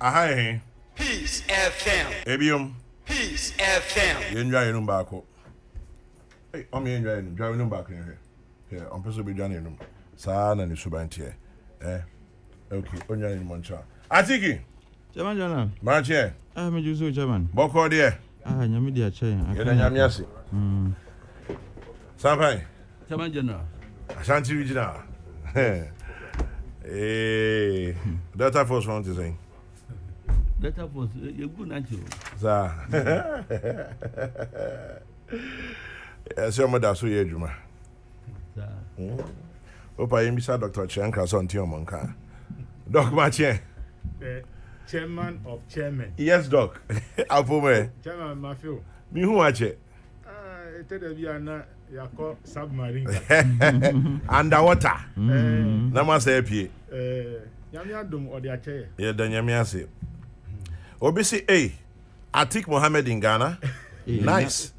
Aha. Peace FM. Ebium. Peace FM. You enjoy your back. Hey, I'm enjoying your back here. Yeah, I'm supposed to be joining them. Sana ni subantie. Okay, only in Montreal. Atiki. Chairman General. Marche. Me juso chairman. Boko there. Nyame dia chair. Yeda nyame ase. Sampai. Chairman General. Ashanti Regional. Delta Force want to say. Delta Force, you good natural. Sir. Yes, your mother so ye juma. Opa yimisa Dr. Chenka so nti omonka. Doc Marche. Chairman of chairman. Yes, Doc. Apome. Chairman Mafio. Mi hu ache. Tell you na yako submarine. Underwater. Na ma say pie. Nyame adom odi ache. Ye da nyame ase. Obi say Atik Mohammed in Ghana. Nice.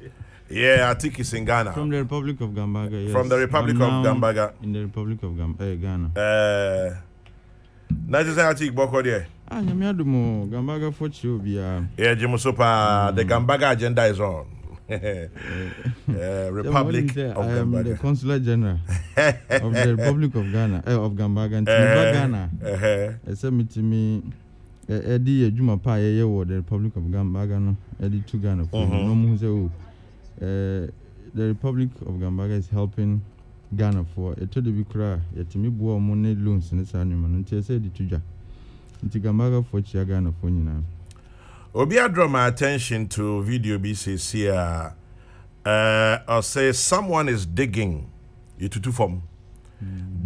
Yeah, Atik is in Ghana. From the Republic of Gambaga, yes. From the Republic of Gambaga. In the Republic of Ghana. Na just Atik boko there. Nyame adom Gambaga for Chubia. Yeah, Jimusopa, the Gambaga agenda is on. Republic of I am Gambaga. the Consular General of the Republic of Ghana, of Gambaga, and Ghana. I submit to me Eddie Juma Pa, the Republic of Gambaga, no, Eddie to Ghana. The Republic of Gambaga is helping Ghana for a to the Bikra, yet me boy money loans in this animal until I said it to Ja. Into Gambaga for Chiagana for you now. Obi draw my attention to video BCC or say someone is digging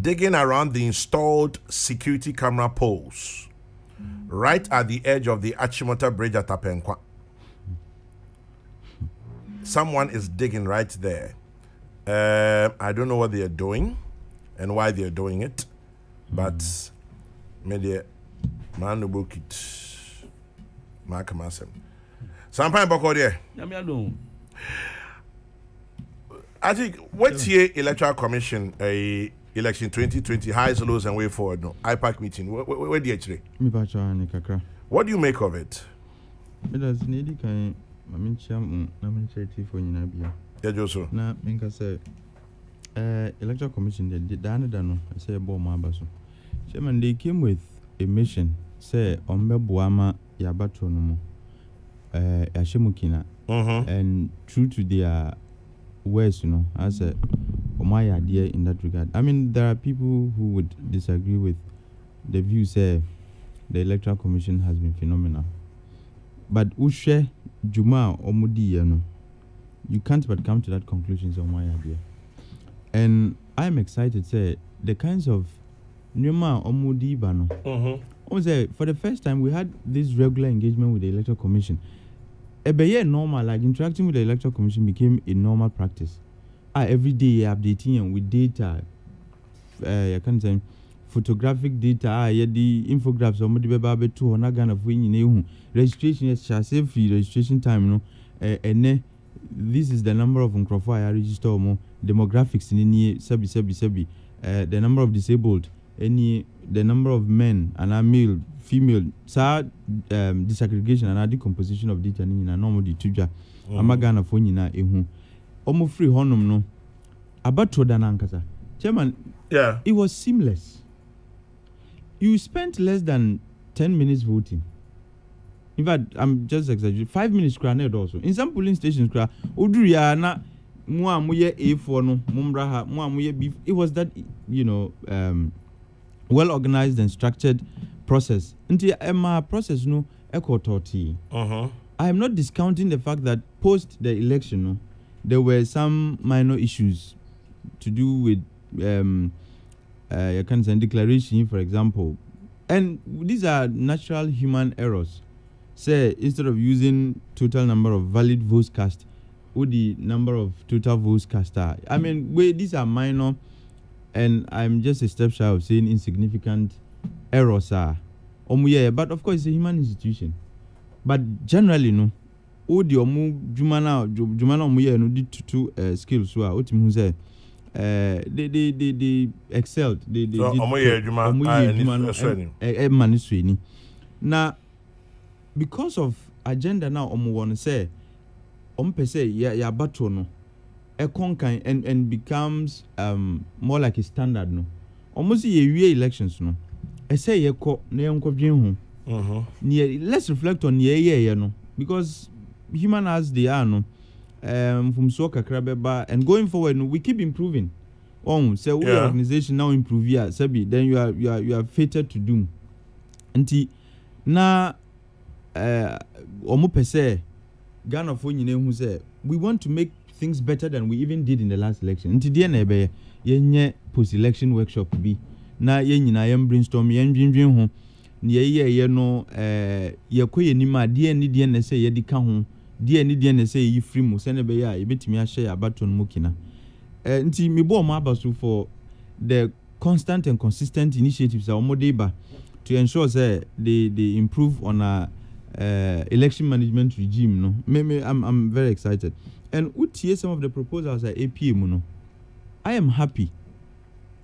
digging around the installed security camera poles right at the edge of the Achimota Bridge at Tapenkwa. Someone is digging right there. I don't know what they are doing and why they are doing it, but maybe man no book it. Markamasem. Sampai boko there. I think what's here Electoral Commission election 2020 highs, lows and way forward no IPAC meeting. Where do you actually? What do you make of it? Me does need kan mamincham na minchati for nyina bia. Yeah, Joso. Na minka say Electoral Commission they done no say bo ma baso. Chairman, they came with a mission say ombeboama yabato no mo ashemukina and true to their words, as a my idea in that regard. I mean, there are people who would disagree with the view say the Electoral Commission has been phenomenal, but ushe juma omudi you can't but come to that conclusion on my idea. And I'm excited say the kinds of Nyuma omudi bano for the first time we had this regular engagement with the Electoral Commission. Normal, like interacting with the Electoral Commission became a normal practice. Every day updating with data, I can't say photographic data, the infographics or maybe to Nagana for registration, registration time, and this is the number of Unkrofai register more demographics in any sebi, the number of disabled, the number of men and male, female, disaggregation and decomposition of data in a normal dituja. Amagana for Nina ehu. Omo free honum no. Abato danankasa. Chairman, yeah, it was seamless. You spent less than 10 minutes voting. In fact, I'm just exaggerating. 5 minutes granted also. In some polling stations, Udriya na mua muye A4 no mumbraha mua muye beef. It was that well organized and structured process. Until process no echo toti. I am not discounting the fact that post the election, there were some minor issues to do with declaration, for example, and these are natural human errors. Say instead of using total number of valid votes cast, or the number of total votes cast are. I mean, these are minor, and I'm just a step shy of saying insignificant errors are. But of course, it's a human institution. But generally, no. The jumana no did two skills so otim say they excelled. They did juma na because of agenda now want say say ya battle no a conquer and becomes more like a standard no almost ye elections no I say ye ko na yenko dwen ho let's reflect on ye no because human as they are no from so kakra beba and going forward no, we keep improving so we organization now improve ya sabi then you are fated to doom nti na omo pese Ghana for nyine hu say we want to make things better than we even did in the last election nti de na ebe ye post election workshop bi na ye nyina ye brainstorm ye ndwendwen ho ne ye no ye koye nima de ni na say ye di ka ho de ni na say yi free mu se ne be ya e betimi a share abaton mu kina nti me bo mo abaso for the constant and consistent initiatives that Omodeba to ensure that they improve on our election management regime. No, I'm very excited. And we hear some of the proposals at APM. No, I am happy.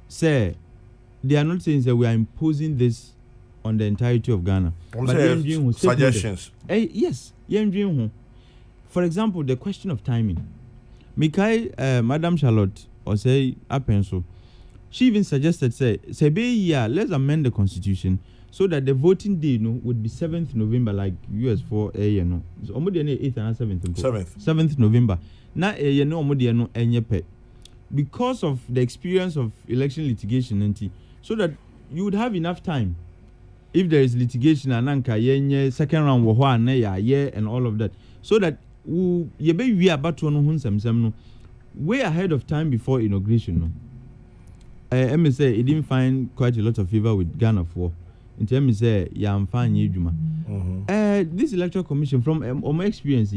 Say they are not saying that we are imposing this on the entirety of Ghana. But suggestions. Yes, for example, the question of timing. Mikai, Madam Charlotte, or say Apenso, she even suggested say let's amend the constitution so that the voting day would be 7th November like US for no. So omodi 8th and 7th. 7th November. Na omodi enyepe. Because of the experience of election litigation so that you would have enough time if there is litigation and second round wo and all of that so that we about way ahead of time before inauguration. I may say it didn't find quite a lot of favor with Ghana for. In terms say I'm fine this electoral commission from my experience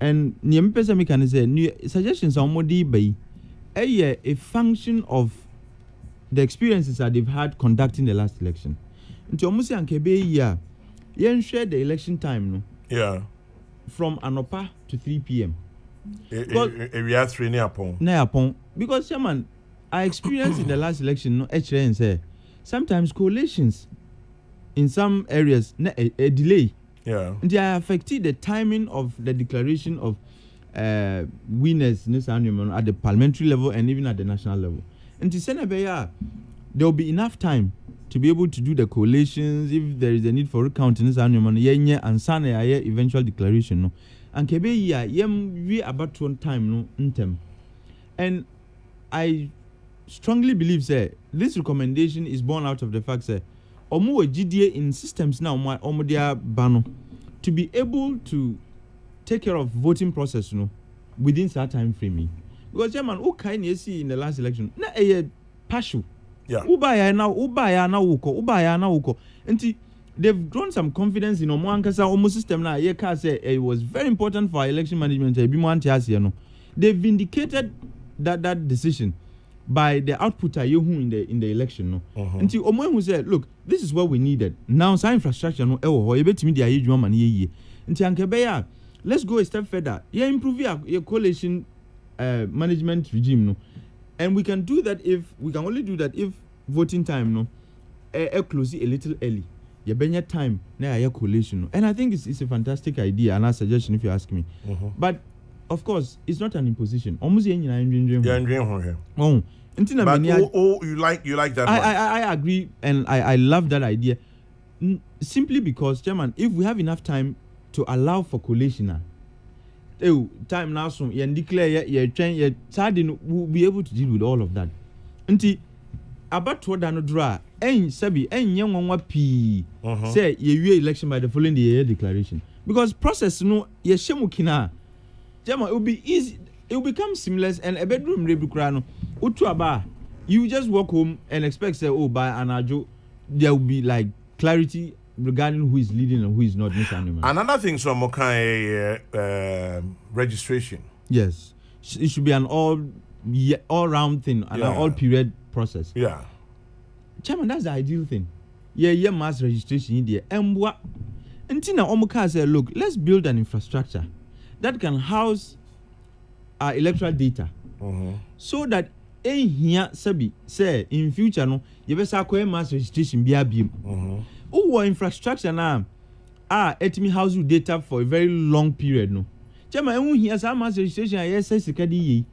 and me can say suggestions are more by a function of the experiences that they've had conducting the last election. Into almost share the election time no. Yeah. From Anopa to 3 p.m. We are 3 near upon. Because Chairman, I experienced in the last election, say sometimes coalitions in some areas a delay. Yeah. And they affected the timing of the declaration of winners at the parliamentary level and even at the national level. And to send there will be enough time to be able to do the coalitions if there is a need for recounting this annual and sign eventual declaration. No. And kebe we about one time no intem. And I strongly believe this recommendation is born out of the fact that omo GDA in systems now omo dia bano to be able to take care of voting process within that time frame. Because Chairman, who kind you see in the last election na partial. Yeah. Ubaya na uko. And they've grown some confidence in Omoankasa Omo system now. It was very important for our election management. They've vindicated that decision by the output in the election. Until Omo who said, look, this is what we needed. Now some infrastructure let's go a step further. Improve your coalition management regime. And we can only do that if voting time close a little early. You bring time na your coalition. And I think it's a fantastic idea and a suggestion if you ask me. But of course, it's not an imposition. Almost you like that. I agree and I love that idea. Simply because, Chairman, if we have enough time to allow for coalition, time now so you declare we'll be able to deal with all of that. Until about what I draw say you election by the following year declaration. Because process it will be easy, it will become seamless and a bedroom you just walk home and expect by an there will be like clarity regarding who is leading and who is not. Another thing, so registration. Yes, it should be an all-round thing, an all-period process. Yeah, Chairman, that's the ideal thing. Mass registration in there. And what? Until Omuka said, look, let's build an infrastructure that can house our electoral data, so that here say in future you better mass registration be infrastructure now. etimi house data for a very long period no chema enhu hia sa mass registration yes sika di yi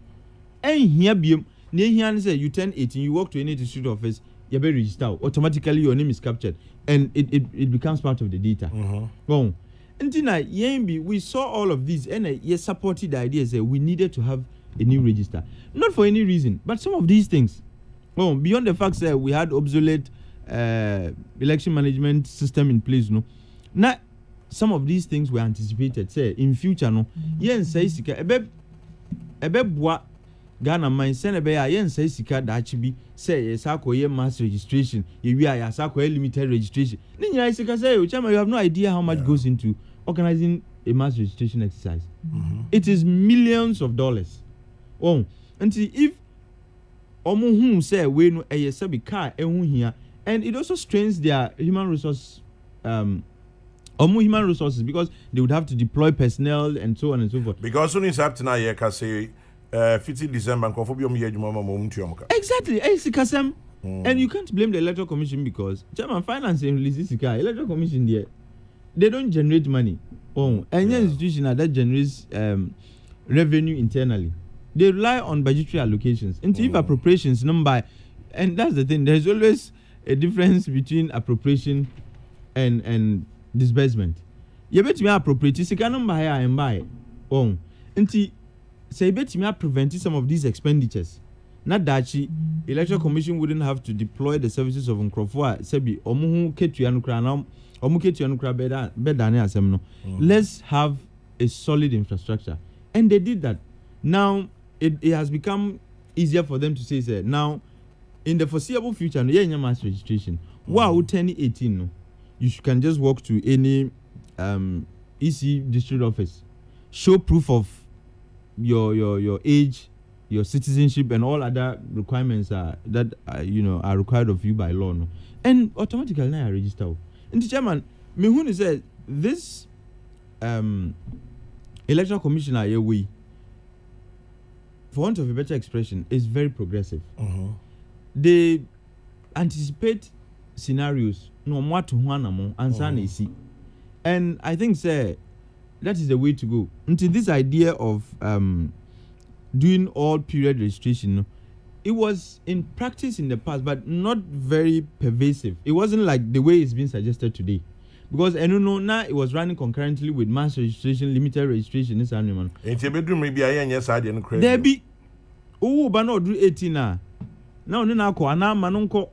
enhia biem na ehia say you turn 18 you walk to any district office you be register automatically your name is captured and it becomes part of the data well until we saw all of these and yes supported the idea that we needed to have a new register, not for any reason, but some of these things. Well, beyond the fact that we had obsolete election management system in place, no. Now, some of these things were anticipated. Say in future, no. Yen say sika ebe bua Ghana mine send ebe yen say sika da chibi say yesako ye mass registration, ye wi yesako ye limited registration. Ninya sika say you have no idea how much goes into organizing a mass registration exercise. It is millions of dollars. Oh, until if omu say we no sabi car here, and it also strains their human resources because they would have to deploy personnel and so on and so forth. Because soon is up to now, you can say 15 December and exactly, and you can't blame the Electoral Commission because German finance and releases the car. Electoral Commission there, they don't generate money. Oh, any institution that generates revenue internally. They rely on budgetary allocations. And if appropriations number, and that's the thing, there's always a difference between appropriation and disbursement. You bet me appropriate, you can buy and buy. Oh, and say bet me preventing some of these expenditures. Not that Electoral Commission wouldn't have to deploy the services of Nkrofo Sebi Omuhu Ketuanukra now. Let's have a solid infrastructure. And they did that. Now it has become easier for them to say now in the foreseeable future no mass registration. Wow, 2018 no. You can just walk to any EC district office, show proof of your age, your citizenship and all other requirements that are required of you by law no. And automatically now I register. And the chairman, Mehuni said this electoral commissioner we, for want of a better expression, is very progressive. They anticipate scenarios no matter what and I think that is the way to go. Until this idea of doing all period registration, it was in practice in the past, but not very pervasive. It wasn't like the way it's being suggested today. Because I don't know now it was running concurrently with mass registration, limited registration, this animal. There be but not do 18 now. Now manonko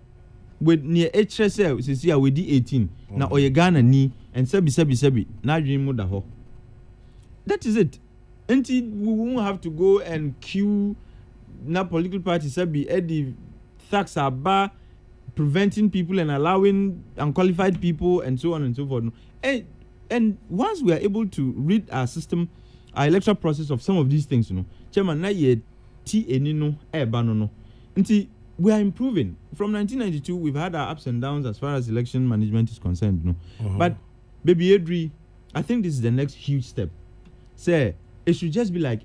with near HSL see we di 18. Now Oyegana ni and sebi now dream muda ho. That is it. Until we won't have to go and queue now political parties be the tax are bar preventing people and allowing unqualified people and so on and so forth. And once we are able to read our system, our electoral process of some of these things, Chairman, na ye no banono. Until we are improving. From 1992, we've had our ups and downs as far as election management is concerned, But baby Adri, I think this is the next huge step. Say it should just be like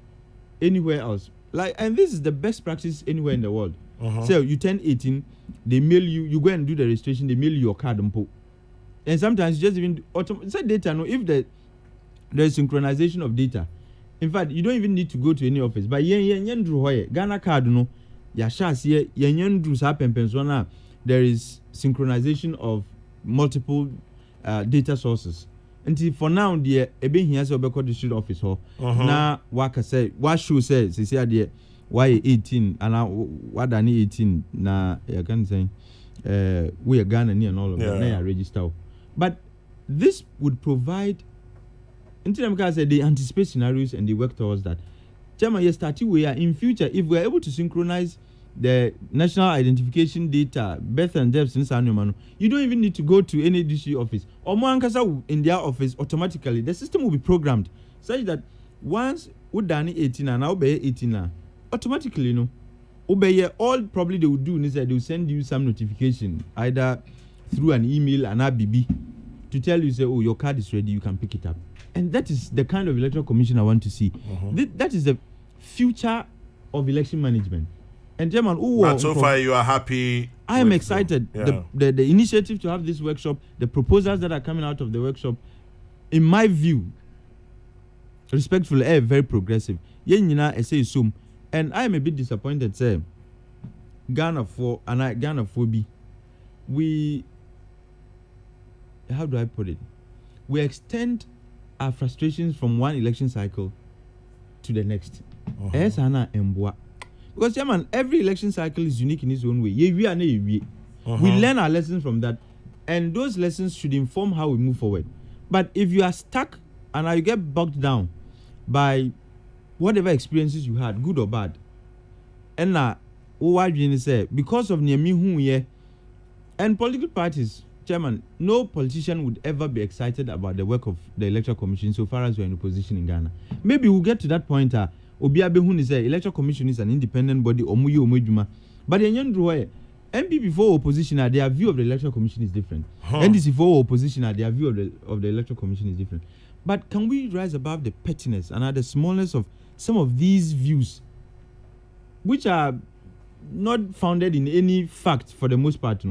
anywhere else. And this is the best practice anywhere in the world. So you turn 18, they mail you go and do the registration, they mail you your card and sometimes you just even say data if there's synchronization of data. In fact, you don't even need to go to any office. But Ghana card there is synchronization of multiple data sources. Until for now, the here so district office now waka say what show says there why 18 and what I need 18 na you can say we are Ghana and all of that now register. But this would provide until they anticipate scenarios and they work towards that. Chairman, we are in future if we are able to synchronize the national identification data, birth and death since you don't even need to go to any district office. Or more in their office automatically. The system will be programmed such that once we done 18 and now be 18 now, automatically all probably they will do is that they will send you some notification either through an email and ABB to tell you say your card is ready, you can pick it up. And that is the kind of electoral commission I want to see. That is the future of election management. And Chairman, but so far you are happy. I am excited. The initiative to have this workshop, the proposals that are coming out of the workshop, in my view, respectfully, very progressive. Yen nyina say sum, and I am a bit disappointed. Say Ghana for bi, we, how do I put it? We extend our frustrations from one election cycle to the next. Because Chairman, every election cycle is unique in its own way. We learn our lessons from that, and those lessons should inform how we move forward. But if you are stuck and you get bogged down by whatever experiences you had, good or bad, and say because of and political parties, Chairman, no politician would ever be excited about the work of the Electoral Commission so far as we're in opposition in Ghana. Maybe we'll get to that point. Obiabehun is Electoral Commission is an independent body. But in MP before opposition, their view of the Electoral Commission is different. NDC for opposition, their view of the Electoral Commission is different. But can we rise above the pettiness and the smallness of some of these views, which are not founded in any fact for the most part?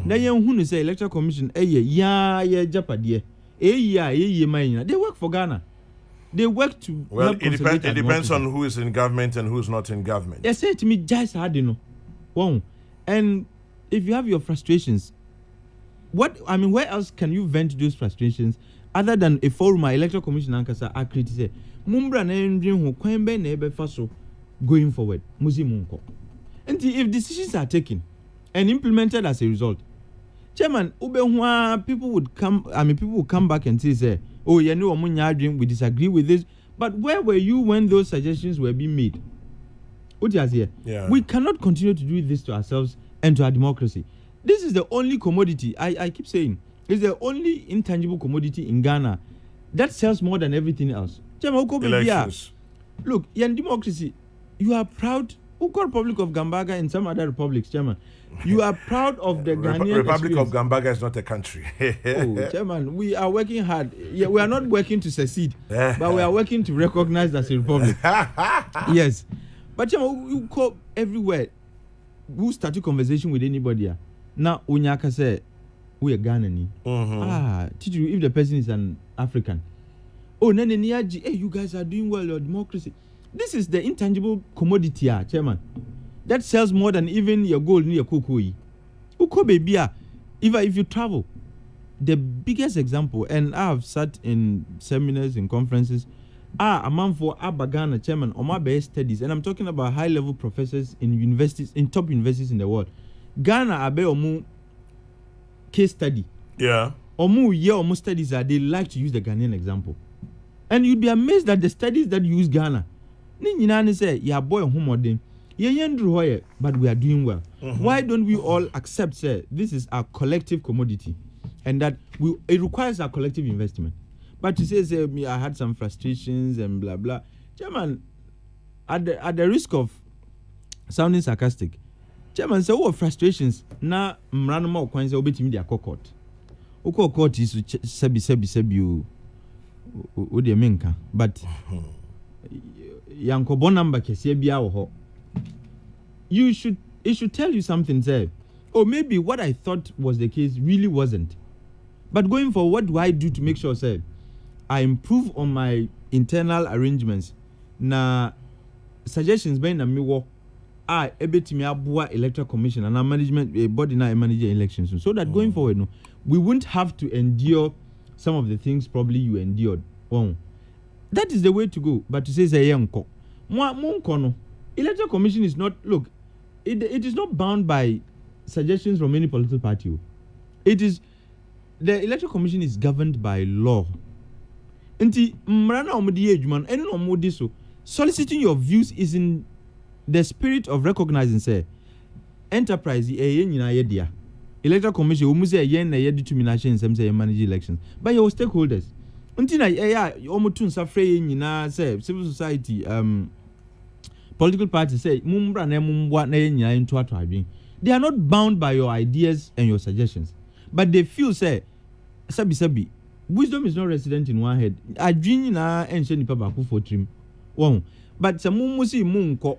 Then who say Electoral Commission, Japadi, they work for Ghana. They work to. Well, it depends on who is in government and who is not in government. They say to me, just hard, and if you have your frustrations, where else can you vent those frustrations other than a forum, Electoral Commission, and criticize Mumbra who Kwembe going forward, Muzimunko. And if decisions are taken and implemented as a result, Chairman, people would come back and say, oh, we disagree with this. But where were you when those suggestions were being made? Yeah. We cannot continue to do this to ourselves and to our democracy. This is the only commodity, I keep saying, it's the only intangible commodity in Ghana that sells more than everything else. Elections. Look, in democracy, you are proud. Republic of Gambaga and some other republics, Chairman. You are proud of the Ghanaian Republic experience. of Gambaga is not a country. Oh, Chairman, we are working hard. Yeah, we are not working to secede, but we are working to recognize as a republic. Yes. But Chairman, you call everywhere. Who start a conversation with anybody? Now, Unyaka say, we are Ghanaian. Teach you if the person is an African. Oh, hey, you guys are doing well, your democracy. This is the intangible commodity, Chairman, that sells more than even your gold in your Kokrokoo. If you travel, the biggest example, and I have sat in seminars and conferences, a man for Abagana, Chairman, on my best studies, and I'm talking about high-level professors in universities, in top universities in the world. Ghana abe omu case study. Yeah. Omu studies they like to use the Ghanaian example, and you'd be amazed that the studies that use Ghana. Say, yeah, boy, but we are doing well. Why don't we all accept, sir, this is our collective commodity, and that it requires our collective investment? But to say, I had some frustrations and blah blah. Chairman, at the risk of sounding sarcastic, Chairman, say what frustrations? Na mranoma okwanse obetimi dia court. Court is sebi you. Odi menka, but. Yankobo number kese bia wo ho. It should tell you something, say, or maybe what I thought was the case really wasn't. But going forward, what do I do to make sure, say, I improve on my internal arrangements? Na suggestions by na miwo ebetimi abua Electoral Commission and our management body na manage elections, so that going forward, no, we wouldn't have to endure some of the things probably you endured. That is the way to go. But to say Zayanko, Electoral Commission is not, look, it is not bound by suggestions from any political party. The Electoral Commission is governed by law. Soliciting your views is in the spirit of recognizing, say, enterprise, Electoral Commission, determination in manage elections by your stakeholders. Until civil society, political parties say, they are not bound by your ideas and your suggestions, but they feel, say, sabi, wisdom is not resident in one head. I dream na ensheni papa for trim. But some musi munko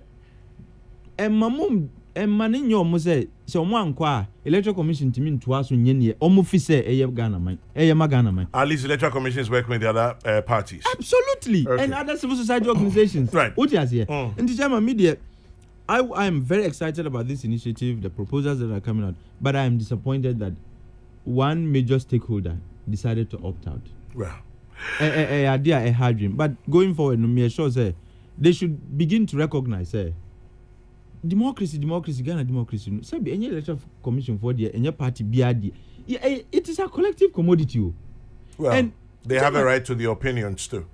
and mamum mane nye omo say omo anko a electoral commission timi ntoa so nye ne omo fi say eye Ghana man ma Ghana man. At least electoral commission is working with the other parties. Absolutely. Okay. And other civil society organizations. Right. What is here? And the German media, I am very excited about this initiative, the proposals that are coming out, but I am disappointed that one major stakeholder decided to opt out. Well, idea a hard dream. But going forward, no me sure say they should begin to recognize democracy, Ghana democracy. Say be any electoral commission for the any party BRD. It is a collective commodity. Well, and they have a right to the opinions too.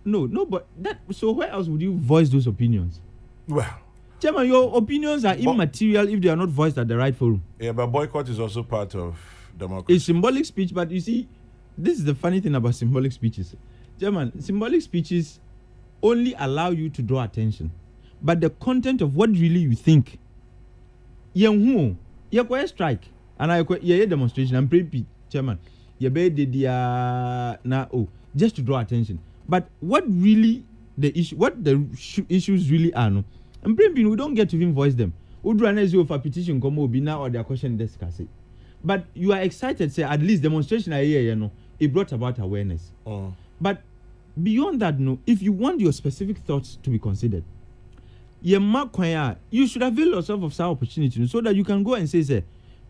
No, but that. So where else would you voice those opinions? Well, Chairman, your opinions are immaterial if they are not voiced at the right forum. Yeah, but boycott is also part of democracy. It's symbolic speech, but you see, this is the funny thing about symbolic speeches. Chairman, symbolic speeches only allow you to draw attention, but the content of what really you think, you strike, and I demonstration. I'm pretty Chairman. Just to draw attention. But what really the issue, what the issues really are, no. And we don't get to even voice them. Udranezio for petition come will be now or their question discuss it. But you are excited, say at least demonstration it brought about awareness. But beyond that, no, if you want your specific thoughts to be considered, you should avail yourself of some opportunity so that you can go and say,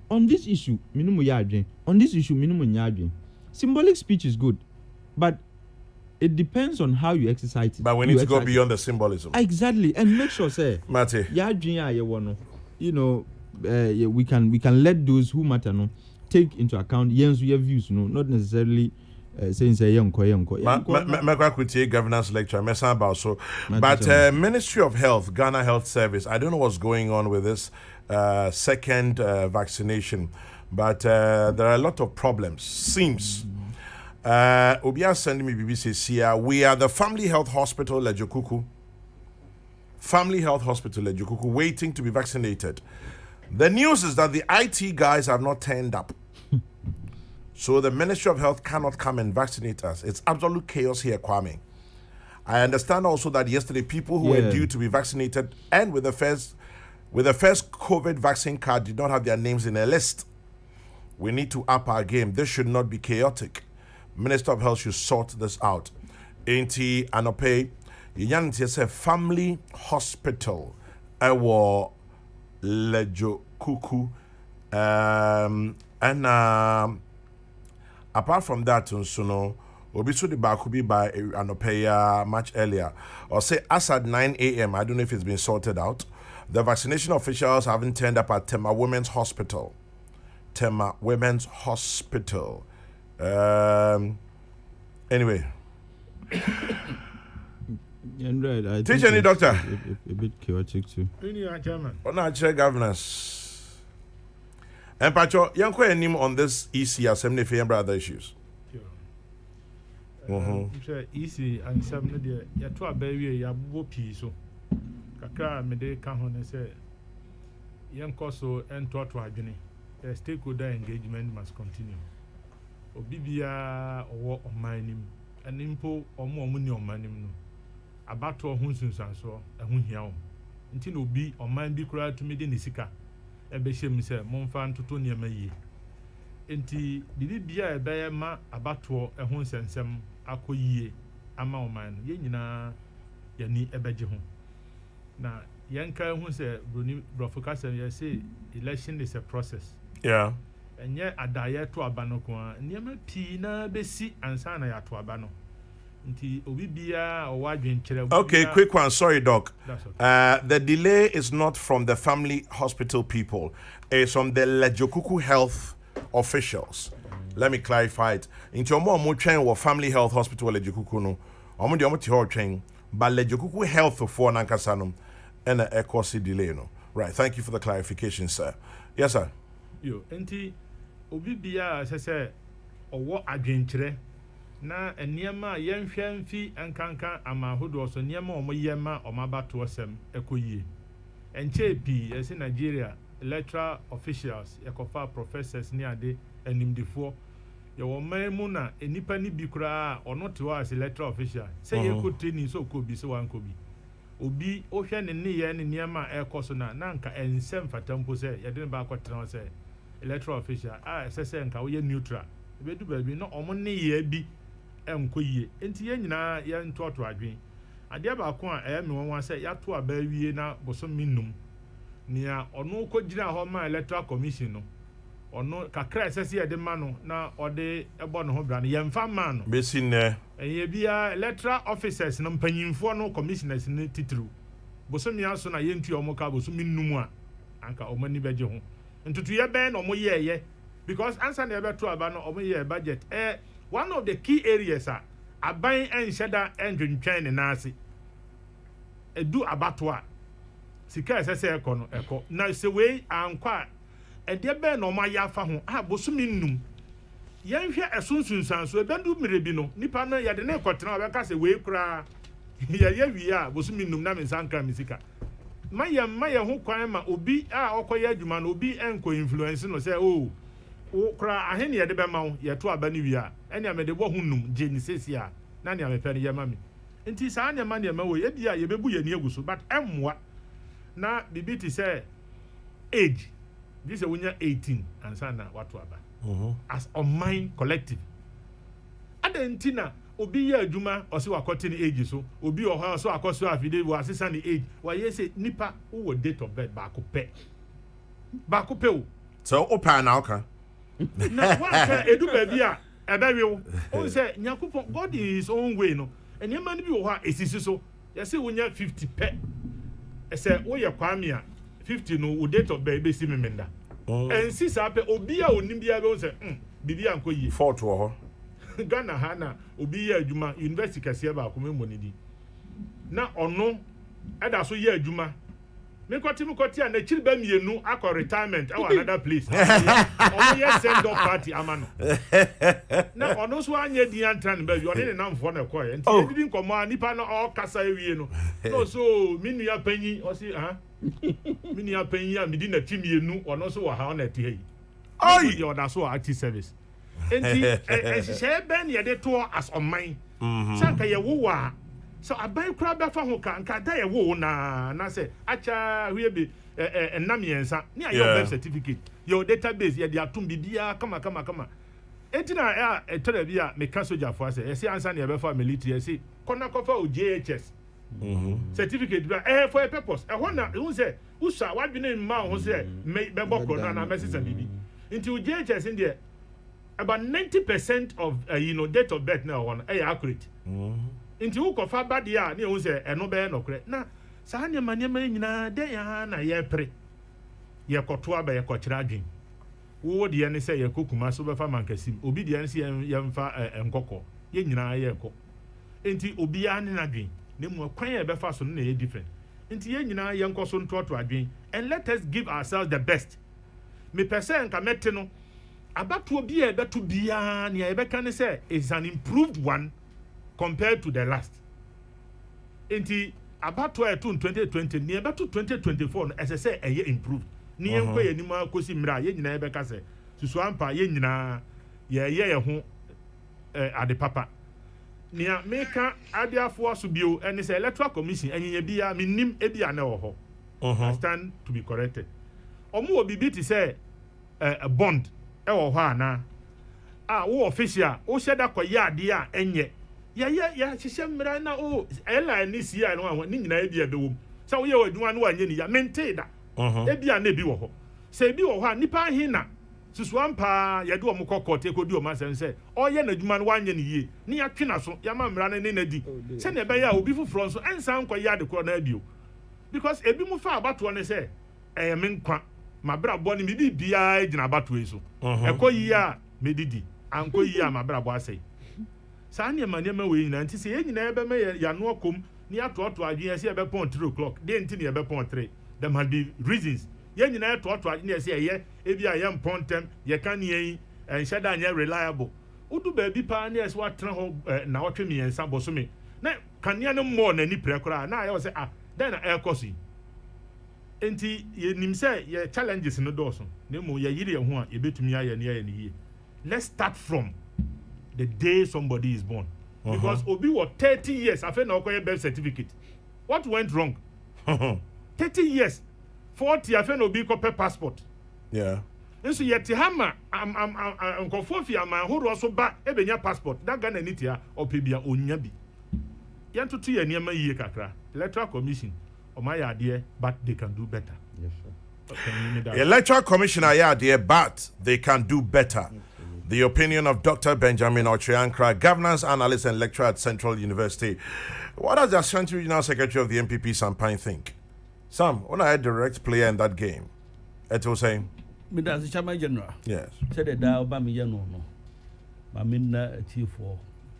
on this issue, minimum yarding. On this issue, minimum yarding. Symbolic speech is good, but it depends on how you exercise it. But we need to go beyond the symbolism. Exactly, and make sure, say, Mate, we can let those who matter take into account views, not necessarily saying say governance lecture about so. But Ministry of Health, Ghana Health Service, I don't know what's going on with this second vaccination, but there are a lot of problems. Seems. Obia sending me BBC here. We are the Family Health Hospital Lejokuku. Family Health Hospital Lejokuku waiting to be vaccinated. The news is that the IT guys have not turned up. So the Ministry of Health cannot come and vaccinate us. It's absolute chaos here, Kwame. I understand also that yesterday people who were due to be vaccinated and with the first COVID vaccine card did not have their names in a list. We need to up our game. This should not be chaotic. Minister of Health should sort this out. Ain't Anope, Yanti say Family Hospital, Ewo Lejo Kuku, and apart from that, no, Obisu the bar could be by Anope much earlier, or say as at 9 a.m. I don't know if it's been sorted out. The vaccination officials haven't turned up at Tema Women's Hospital. Tema Women's Hospital. Anyway. Right, Teach any doctor. A bit chaotic too. On our chair governance. And Pacho, young name on this EC assembly for your other issues. Easy and some ya to a baby ya whoopie so. Kakra me de kan ho ne say yen koso ento to adwene. The stakeholder engagement must continue. Obibia owo omanim animpo omo ni omanim no abato ho sunsanso eho hia o nti na obi oman bi kura to me de ne sika ebe hyem se momfa ntoto ne mayi nti bibia ebe ma abato eho nsensem akoyie ama oman ye nyina yani ebeje ho na yenka ho se brofoka se ye say election is a process. Yeah. And yet, a diet to abanoko, near Pina Bessie and Sana ya to abano. Nti Obibia or Wadrin Chile. Okay, quick one. Sorry, Doc. That's okay. The delay is not from the family hospital people, it's from the Lejokuku health officials. Let me clarify it. Into more train or family health hospital Lejokuku no. Omo train, but Lejokuku health for Nankasanum and a ecosi delay no. Right. Thank you for the clarification, sir. Yes, sir. Yo, enti Obibia say owo adwenkyere na eniema yenhwe mfi ankanka amahodo so niema omoyema omabato osem ekoyie enche pi ese Nigeria electoral officials ekofa professors ni ade animdifo ye wo memu na enipa ni bi kura ono te as electoral official say ye ko training so ko bi se wan ko bi obi ohwɛ ne nneyɛ ne nneɛma a ɛrekɔ so na nka ɛnsɛm fata mpo sɛ yɛde ne ba akɔtena hɔ sɛ electoral official a ɛsɛ sɛ nka woyɛ neutral ebedu baabi na ɔmo nneyɛ bi ɛnkɔ yie nti yɛn nyinaa yɛntoato adwen adeɛ baako a ɛyɛ me wɔn sɛ yɛato aba wie na bosomi num nea ɔno kɔgyina hɔ ma electoral commission no ɔno kakra ɛsɛ sɛ yɛde ma no na ɔde ɛbɔ ne ho bra no yɛmfa ma no bɛsi nnɛ ɛyɛ bia electoral officers no mpanyinfoɔ no commissioners no titiriw bosomi aso na yɛntua ɔmo ka bosomi num a anka ɔmo ani bɛgye ho ntutuyɛ bɛn na ɔmo yɛɛyɛ because ansa na yɛbɛto aba no ɔmo yɛ budget one of the key areas a aban ɛnhyɛ da ɛndwentwɛn ne naase edu abato a sika ɛsɛ sɛ ɛkɔ no ɛkɔ na sɛ wei ankɔ a ɛdeɛ bɛn na ɔmo ayɛ afa ho a bosomi num yɛnhwɛ ɛsunsunsan so ɛbɛndu mmere bi no nipa no yɛde ne kɔtena ɔbɛka sɛ wei koraa yɛyɛ wie a bosomi num na me nsa nkra me sika ma yɛn ho kwan ma obi a ɔkɔyɛ adwuma no obi ɛnkɔ influence no sɛ o koraa ahe ne yɛde bɛma wo yɛto aba no wie a ɛne a mede bɔ ho num gye ne sesi a na ne a mepɛ no yɛma me nti saa nneɛma wɔ ebi a yɛbɛbu yɛn ni agu so but ɛmmoa na bibi te sɛ age bi sɛ wonya 18 ansa na wato aba as ɔman collective adanti na obi yɛ adwuma ɔsɛ wakɔte ne age so obi wɔ hɔ ɔsɛ wakɔ so afide wɔ asesa ne age wɔyɛ sɛ nipa wowɔ date of birth baako pɛ o sɛ wopɛ na woka na wanka edu baabi a ɛbɛwew ɔn sɛ Nyankopɔn God in his own way no nneɛma no bi wɔ hɔ a esisi so yɛsɛ wonya 50 pɛ ɛsɛ woyɛ kwame a 50 no wo date of birth bɛsi memenda ɛnsi saa pɛ obi a onim biara bɛhu sɛ biribi ankɔ yie fault wɔ hɔ Ghana ha na obi yɛ adwuma university kɛseɛ baako memmɔ ne di na ɔno ɛda so yɛ adwuma mekɔte a n'akyiri bɛ mmienu akɔ retirement ɛwɔ another place ɔno yɛ send up party ama no na ɔno nso anyɛ di antra ne baabi ɔne ne namfoɔ na ɛkɔɛ nti yɛdidi nkɔmmɔ a nipa no ɔkasa awie no na so me nua panyi ɔse me nua panyi a medi n'akyi mmienu ɔno nso wɔ ha ɔna ɛte ha yi deɛ ɔda so wɔ active service enti ɛhyehyɛ bɛn ne yɛde toɔ as ɔman sɛ anka yɛwo wɔ a so aban kura bɛfa ho ka nka da yɛwo na sɛ akyɛ hwie bi ɛnam yɛnsa ne ayɛ birth certificate yɛ database yɛde atom biribiara kama enti na ɛtɔrɔ bi a meka sogyafoɔ sɛ yɛsɛ ansa ne yɛbɛfa military yɛsɛ kɔna kɔfa o JHS certificate bi for a purpose ɛhɔ na ɛhu sɛ wosa wadwene mma ho sɛ bɛbɔ korɔ no anaa mɛsesa biribi nti o JHS in there about 90% of date of birth na ɛwɔ no ɛyɛ accurate nti wokɔfa badeɛ a ne ɛhu sɛ ɛno bɛyɛ nɔkorɛ na saa nneɛma nyinaa dɛn yɛa na yɛpere yɛkɔto aba yɛkɔkyerɛ adwen wowɔ deɛ ne sɛ yɛkɔ kuma so bɛfa mankasim obi deɛ ne sɛ yɛmfa nkɔkɔ yɛn nyinaa yɛkɔ nti obiara ne n'adwen na mu kwan yɛ bɛfa so no na yɛ different nti yɛn nyinaa yɛnkɔ so ntoato adwen and let us give ourselves the best mepɛ sɛ nka mɛte no abatoɔ bi a yɛbɛto biara nea yɛbɛka ne sɛ is an improved one compared to the last enti abatoɔ a ɛto 2020 nea yɛbɛto 2024 no ɛsɛ sɛ ɛyɛ improved ne yɛnkɔ yɛn anim akɔsi mmerɛ a yɛn nyinaa yɛbɛka sɛ susuampa yɛn nyinaa yɛyɛ yɛn ho ade papa nea meka adeafoɔ so bio ɛne sɛ electoral commission ɛnyɛ biara menim ebi a na wɔ hɔ I stand to be corrected ɔmo wɔ biribi te sɛ bond ɛwɔ hɔ ana a wo official wo hyɛ da kɔyɛ adeɛ a ɛnyɛ yɛhyehyɛ mmara na ɛla ne sia no a ne nyinaa ebi ɛbɛwom sɛ woyɛ wɔ adwuma no wanyɛ ne ya mente da ebi a na ebi wɔ hɔ sɛ ebi wɔ hɔ a nipa ahe na susuampa yɛde ɔmo kɔ kɔɔte kɔdi ɔmo asɛm sɛ ɔyɛ n'adwuma no wanyɛ ne yie ne yɛatwe na so yɛama mmara no ne n'adi sɛnea ɛbɛyɛ a obi foforɔ nso ɛnsan nkɔyɛ ade korɔ no adio because ebi mu fa abatoɔ ne sɛ ɛyɛ me nkwa mabrabɔ ne bibi biara gyina abatoɔ yi so ɛkɔ yie a medidi ankɔ yie a mabrabɔ asɛe saa nneɛma wei nyinaa nti sɛ yɛn nyinaa yɛbɛma yɛanoɔ kom ne yɛatoato adwene sɛ yɛbɛpɔn 3 o'clock deɛ nti ne yɛbɛpɔn 3 there must be reasons yɛn nyinaa yɛtoato adwene sɛ ɛyɛ ebi a yɛmpɔn ntɛm yɛka ne yɛn nhyɛ da nyɛ reliable wodu baabi paa ne yɛsɛ watena hɔ na wɔtwe mmiɛnsa bɔsome na kanea no mmɔɔ n'ani prɛ koraa na ayɛ wɔ sɛ dɛn na ɛrekɔ so yi enti yɛnim sɛ yɛ challenges no dɔɔso na mmom yɛyere yɛn ho a yɛbɛtumi ayɛ ne yɛyɛ ne yie let's start from the day somebody is born because obi wɔ 30 years afei na ɔkɔyɛ birth certificate What went wrong? 30 years. 40 I no be copy passport. Yeah. And so yet hammer I'm confofia my who also ba ebenya passport. That Ghana nitia or pebia onya bi. Yan to 2 year niema yie kakra. Electoral Commission or my idea, but they can do better. Yes, sir. The Electoral Commission are there, but they can do better. The opinion of Dr. Benjamin Ochiankra, governance analyst and lecturer at Central University. What does the Ashanti Regional Secretary of the MPP, Sampine, think? Sam, when I had direct player in that game, it was saying, Midasi Chama General. yes. Said the Dow Bami no. Mamina T4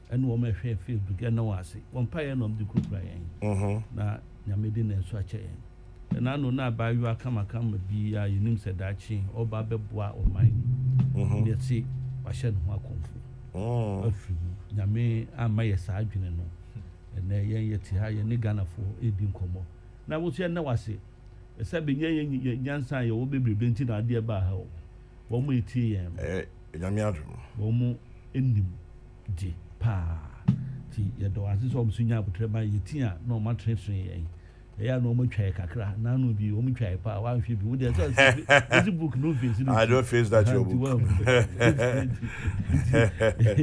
and woman fair field to get no assay. One pioneer of the group Ryan. Na Yamedin and Swatch. And I know now by you are come be you name said that chain or Babe Bois or mine. Let's see, I shan't walk on. Yame and my side, you know. And they yet high and Nigana for Edim Como. Now, what's your now? I say, a sabi Yansan, you will be blinking idea about how. One way TM, Yamiadrum. Womo in the pa. Tea, your door, this home soon up to my Yetia, no matter. Yeah, no more try kakra. Now no be only try pa. Why should be with the book no face. I don't face that your book.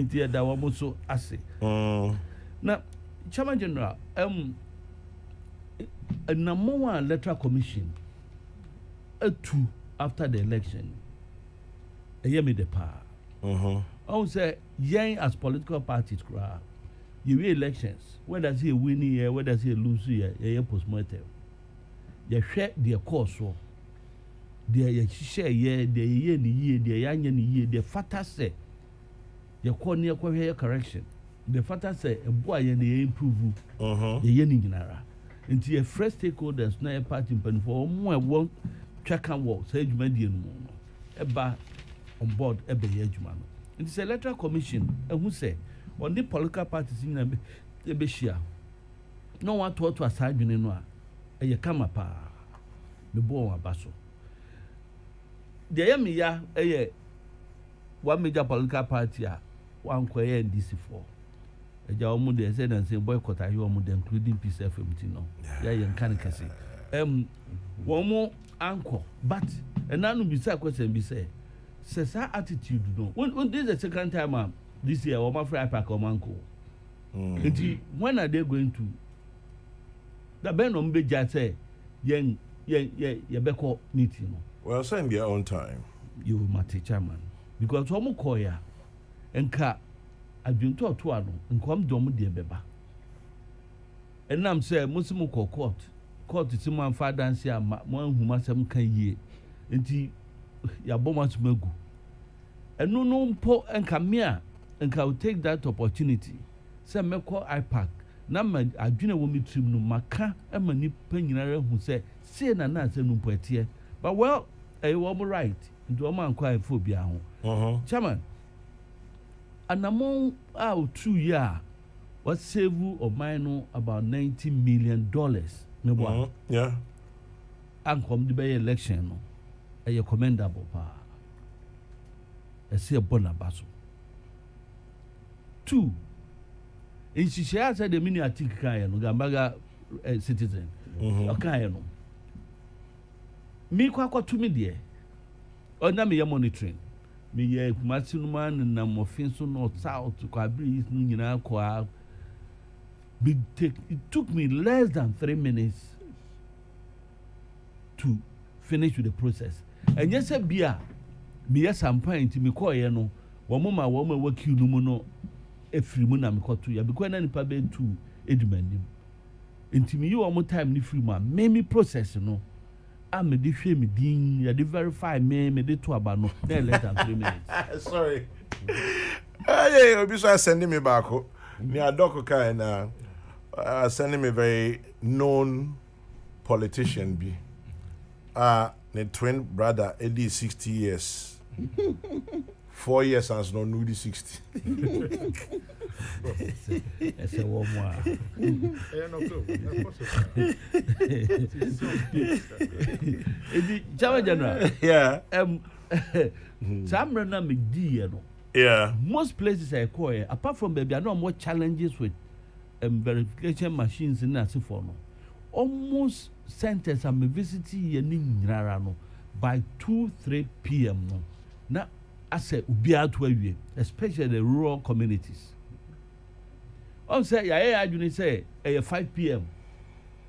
Dear, that was so assay. Now, Chairman General, a number one electoral commission, a 2 after the election. A year me the power. I say, yang as political parties cry. You win elections. Whether he win here, whether he lose here, you postmortem. You share their course, so they share year, the year, the young year, the fatter say, you call near correction. The fatter say, a boy and they improve the year in Nara. Until your fresh stakeholders, not a party for more won't check and walk, say you made the a bar on board a behavior. It's a electoral commission, and who say, on the political parties in the Beshia. No one taught to aside you know, a Yakamapa, the Boa Basso. The Yamia, one major political party, one quay and DC4. A Jamu de said and say boycott, I am including Peace FM, yeah, you can't say. One more uncle, but and none will be said question be said. Says our attitude, no. When this is the second time, this year, or my friend pack or manco. When are they going to? The Ben on Beja say, Yen, Yabeko meeting. Well, send their own time. You, Mati Chairman, because Homo Koya and Ka, I've been taught to Ado and come Domo dear Beba. And I'm saying, Muslim court is someone father and say, one who must have can ye, and tea Yabomas Megu. And no po and Kamia. And can take that opportunity. Say me call IPAC. Na ma adwene wo me trim no maka e mani panyinare hu say na say no poetie. But well, I was right. Into o man kwa phobia ho. Chairman. Anamon out 2 year what save of mine no about $90 million. Me bo. Yeah. And come the by election no. E commendable pa. E say bonabaso. 2. In Shishia said the mini article Kayan, Gambaga citizen. Okayan. Me quack to me, dear. Or na me monitoring. Me ye Matsuman and Namofinso North South to Quabris, Nuna Quab. It took me less than 3 minutes to finish with the process. And yes, a beer. Me yes, I'm paying to me call you know. One woman work you no more. Free moon am caught to ya because any pabe to edumani. Inti me you one more time ni free man. Me process no. I me di share me din ya di verify me di to about no. Less than 3 minutes. Sorry. Hey, obi so sending me back. Me adoko kai na sending me very known politician bi. The twin brother Eddie 60 years. 4 years and no nudi 60. That's a warm one. General. Yeah. Samrana McD, yeah. Most places I call apart from baby, I know more challenges with verification machines in that for no. almost centers I'm visiting yening rarano by 2-3 p.m. no. Na ase ubi out where especially the rural communities. On say ya adwene say 5 p.m.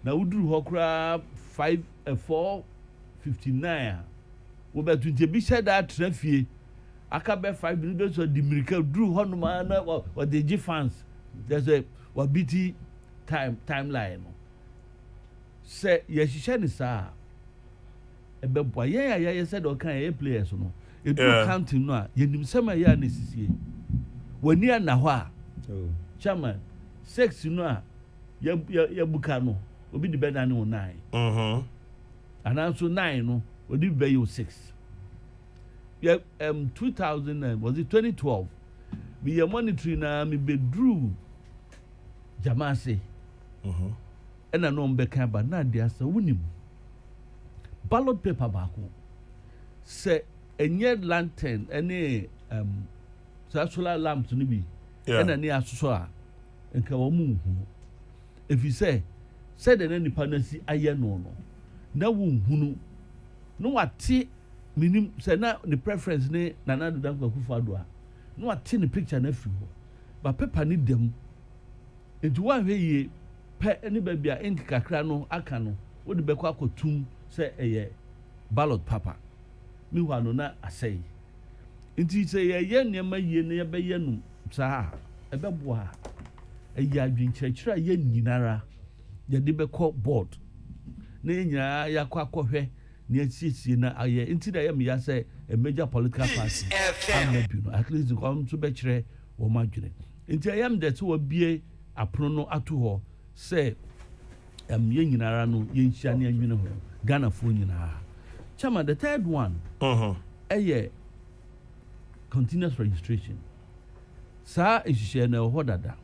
Na udru hokra 4:59. We be 20 bi said that trafie aka be 5 minutes so the miracle drew honoma na or the G fans. There's a BT timeline. Say ye ni sa ebe boy ye said okay players no. E do counting no ye nim sema ya na sisie. Wani na ho a. Chairman 6 no a ye buka no obi di better than 9. And also 9 no odi be you 6. Yeah 2000 was it 2012 we are monitoring na me bedru jamase and no mbeka ba na dia sa wunim ballot paper baako say enye lantern any solar lamps ni bi and ani asoso a enka wo mu hu if you say the nipa na si aye no na wo hunu no wate minim say na the preference ne nana do dan kwakufa do a no wate ne picture na fi ho ba paper ni dem etu wa hwe ye pe ani ba bia ink kakra no aka no wo de bekwa akotum say eye ballot paper mi wa no na asai nti say ye nneema ye ne ye be ye no saa ebe boa eya adwin kyerkyera ye nyinara ye de bekọ board na nyinara yakọ akọhwe na asiesie na aye nti da ye me ya say a major political party at least come to be kyerɛ wo madwene nti ayam de to obie aprono no ato ho say ye nyinara no ye nhia ne anwene ho Ghana fo nyinara chama the third one continuous registration sa ehihye na ho dada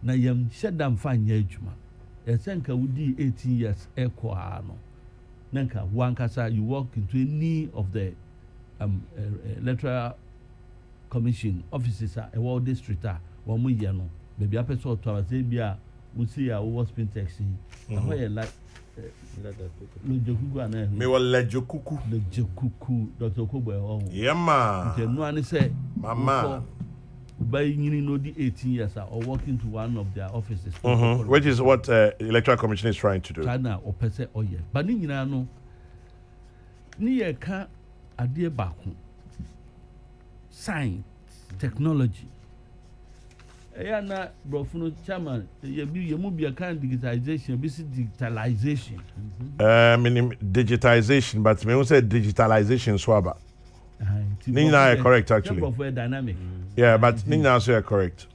na yam hyedam fa nya adwuma esenka wudi 18 years ekwa no nanka wankasa you walk into any of the electoral commission offices a world district a wo mo ye no baby apeso to ase bia we see a wo spin taxi how you like Lejokuku ana me will Lejokuku Dr. Kobo oh yeah ma nke no ani say mama by nyini no di 18 years or walking to one of their offices which is what electoral commission is trying to do kana opese oye but ni nyina no ni ye ka ade baako science technology na brofuno chairman ye mu bia kan digitalization digitalization meaning digitization but me who say digitalization swaba Nina correct actually dynamic yeah but Nina also correct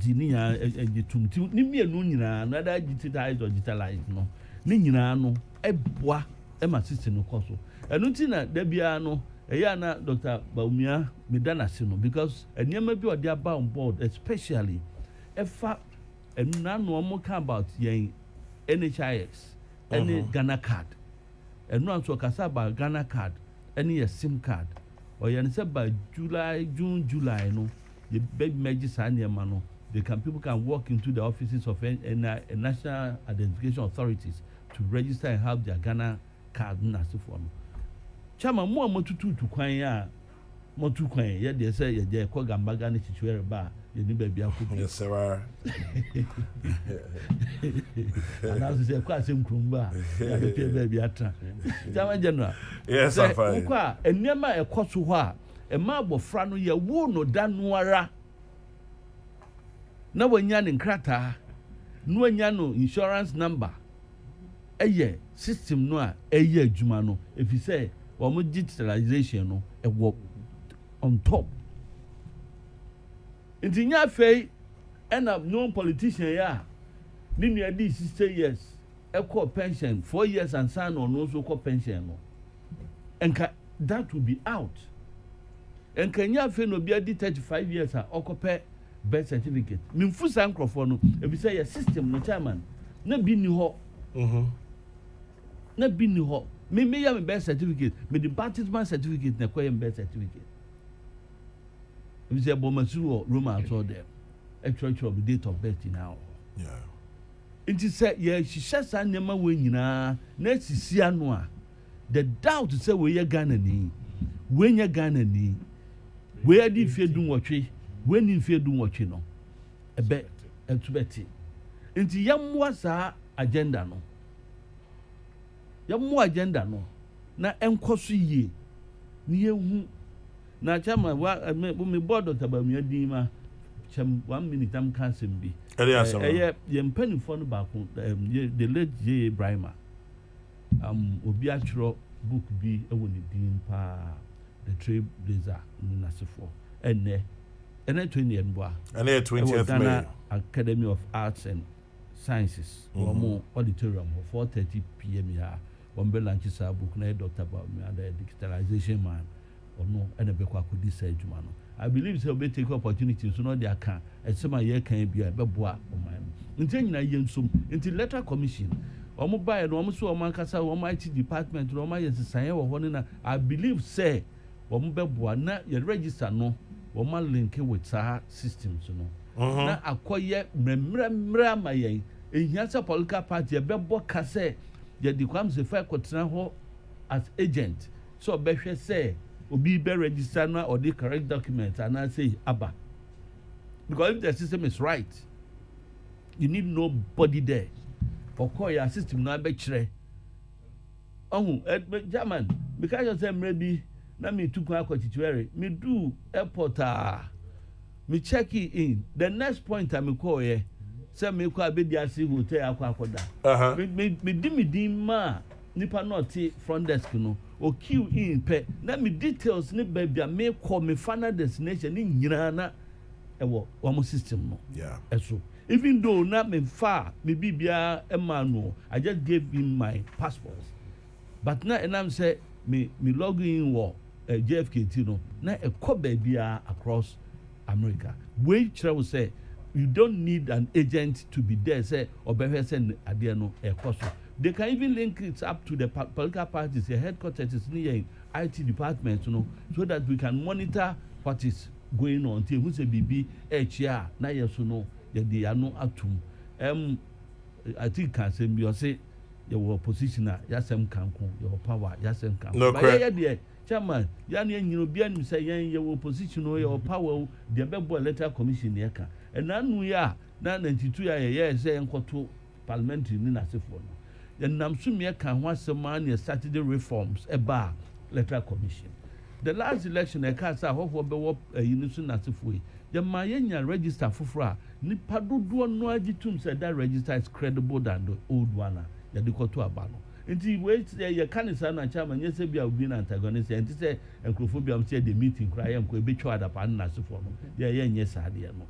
Nina tumti ni mienu nyina na da digitize or digitalize no ni nyina no eboa e ma system no koso enu ti na da bia no na Dr. Baumia medana se no because eniema bi odi aba on board especially efa enuna no mo ka about yen NHIS any Ghana card enu anso kasa ba Ghana card any SIM card or yen say by June July no the big merge saniema no people can walk into the offices of national identification authorities to register and have their Ghana card na so for no chama mo amatutu kwan ya motu kwan ye de say ye je ko gamba Ghana chichuere ba ye ni ba bia ko yes sir ana se ko asem krumba ya de pe ba bia tra chama general yes sir ko a enema ekoso ho a e ma abofra no ye wo no da no ara na wanya ne nkrata no wanya no insurance number eye system no a eye adwuma no if you say or digitalization no e work on top intinya fei and no politician ya ni nua di 60 years e call pension 4 years and son or no so call pension no enka that will be out enka nya fei no bia di 35 years a okope birth certificate minfu sankrofo no e bi say your system no chairman na bi ni ho na bi ni ho me ya me birth certificate me the baptismal certificate na kwa birth certificate we say bomasu or Roma saw them actually of the date of birth now nti sɛ yɛhyehyɛ saa nneɛma wɔ nyinaa na asisi ano a the doubt sɛ wɔyɛ Ghana ni wɔnyɛ Ghana ni wɔyɛ di mfie dunwɔtwe wɔni mfie dunwɔtwe no ɛbɛ ɛtubɛti nti yɛmmoa saa agenda no na ɛnkɔ so yie ni yɛhu na chama wa me board Dr. Bamia Dima cham 1 minute am ka asɛm bi ɛyɛ yɛ mpanimfoɔ no baako the late J. Brima obi atwerɛ book bi ɛwɔ ne din paa the Trailblazer nasefo ɛnɛ 20th boa ɛnɛ 20th May Academy of Arts and Sciences wɔn auditorium 4:30 p.m. ya wɔn bɛ launch saa book na Dr. Bamia the digitalization man no ene be kwa kodi sa adwuma no I believe say we take opportunity so no dey aka esema ye kan bia be boa oman nti nyina ye nsom nti letter commission omo buy no omo so omo ankasa omo IT department no omo ye sesan wo ho na I believe say omo be boa na ye register no omo link with sa systems no na akoye mremra ma ye ehia sa political party be bo ka say ye di kwam se fa kotena ho as agent so be hwe say obi be register na or the correct documents and I say aba because if the system is right you need nobody there for call your system na be kire German because you say maybe na me took akwachichiwere me do airport me check in the next point I me call here say me call abediasi hotel akwakoda me di ma nipa not front desk no o queue in pe na me details ni baby me call me final destination ni nyina na ewo one system no eso even though na me fa me bibia emmanuel I just gave him my passport but na and I'm say me log in wo JFK no na e call baby across America we try say you don't need an agent to be there say obehwe say ade no e cost. They can even link it up to the political parties, the headquarters is near IT department, so that we can monitor what is going on. Till who say BB HR na yes or no, they are no atum. I think can say you say your opposition, yasem kanko, your power, yasem kanko. No correct. But chairman, you know, say your opposition or your power, the Bebo Electoral Commission yaka. And now we are 92 years say to parliamentary in Nasifo. And Namsumia can once a man Saturday reforms a bar electoral commission. The last election a cast a hope of a unison as if we the Mayanya register for fra Nipadu do no agitum said that register is credible than the old one. Yadiko to Abano. Until wait your canison and chairman, yes, be a win antagonist and say and Crophobia said the meeting cry and could be tried upon Nasiform. Yes, I dear no.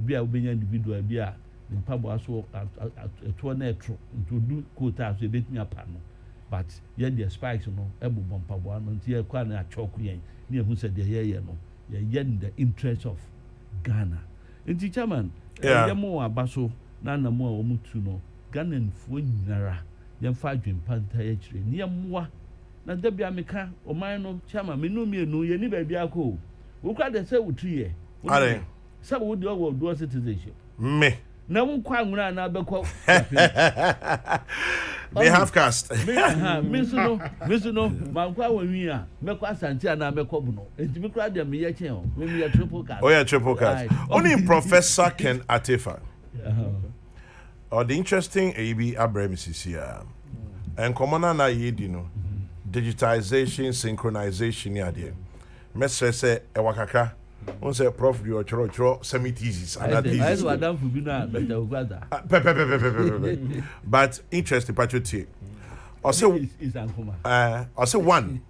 Be a being individual beer. Pabo aso to na etro to do quota so bet me apano but yet the spikes no ebu bompabo no nti e kwa na achoku yen na ehu se de ye no ye in the interest of Ghana nti chairman ye mo abaso na na mo a omutu no Ghana nfo nyinara ye mfa adwempa nta ye kire ne moa na da bia meka oman no chairman me no mienu ye ni ba bia ko wo kwa de se wutu ye are se wo de wo do citizenship me na won kwa nwura na abekọ they have cast me so no man kwa won a mekọ asante na mekọ bu no entimi kra de me ye chen o me ye triple cast triple cast only Professor Ken Atefa the interesting AB Abraham Sisia and common na yedi no digitization synchronization ya de mesre se e wakaka on say prof you choro semi-thesis and that thesis. But interesting patriotic. Also one,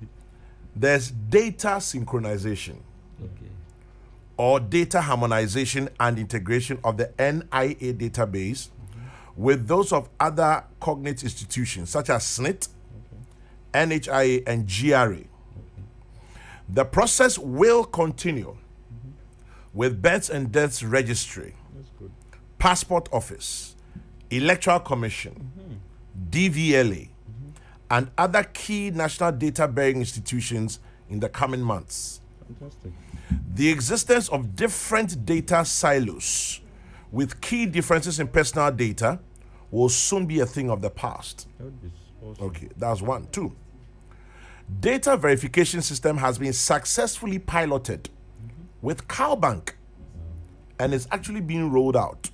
there's data synchronization or data harmonization and integration of the NIA database with those of other cognate institutions such as SNIT, NHIA, and GRA. The process will continue with births and deaths registry, passport office, electoral commission, DVLA, and other key national data-bearing institutions in the coming months. Fantastic. The existence of different data silos with key differences in personal data will soon be a thing of the past. That would be awesome. Okay, that's 1. 2. Data verification system has been successfully piloted with Cowbank and is actually being rolled out.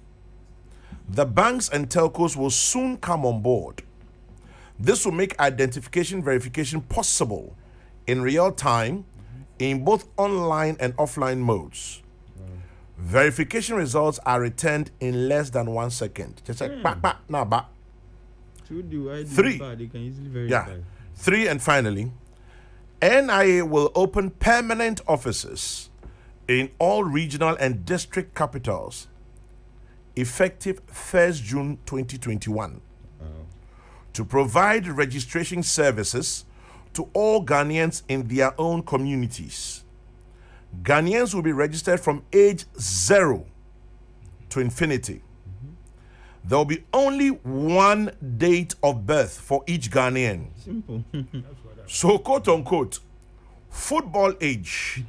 The banks and telcos will soon come on board. This will make identification verification possible in real time in both online and offline modes. Verification results are returned in less than 1 second. Just like ba. 3. They can easily verify. 3, and finally, NIA will open permanent offices in all regional and district capitals effective 1st June 2021 to provide registration services to all Ghanaians in their own communities. Ghanaians will be registered from age 0 to infinity. There will be only 1 date of birth for each Ghanaian. Simple. So, quote unquote, football age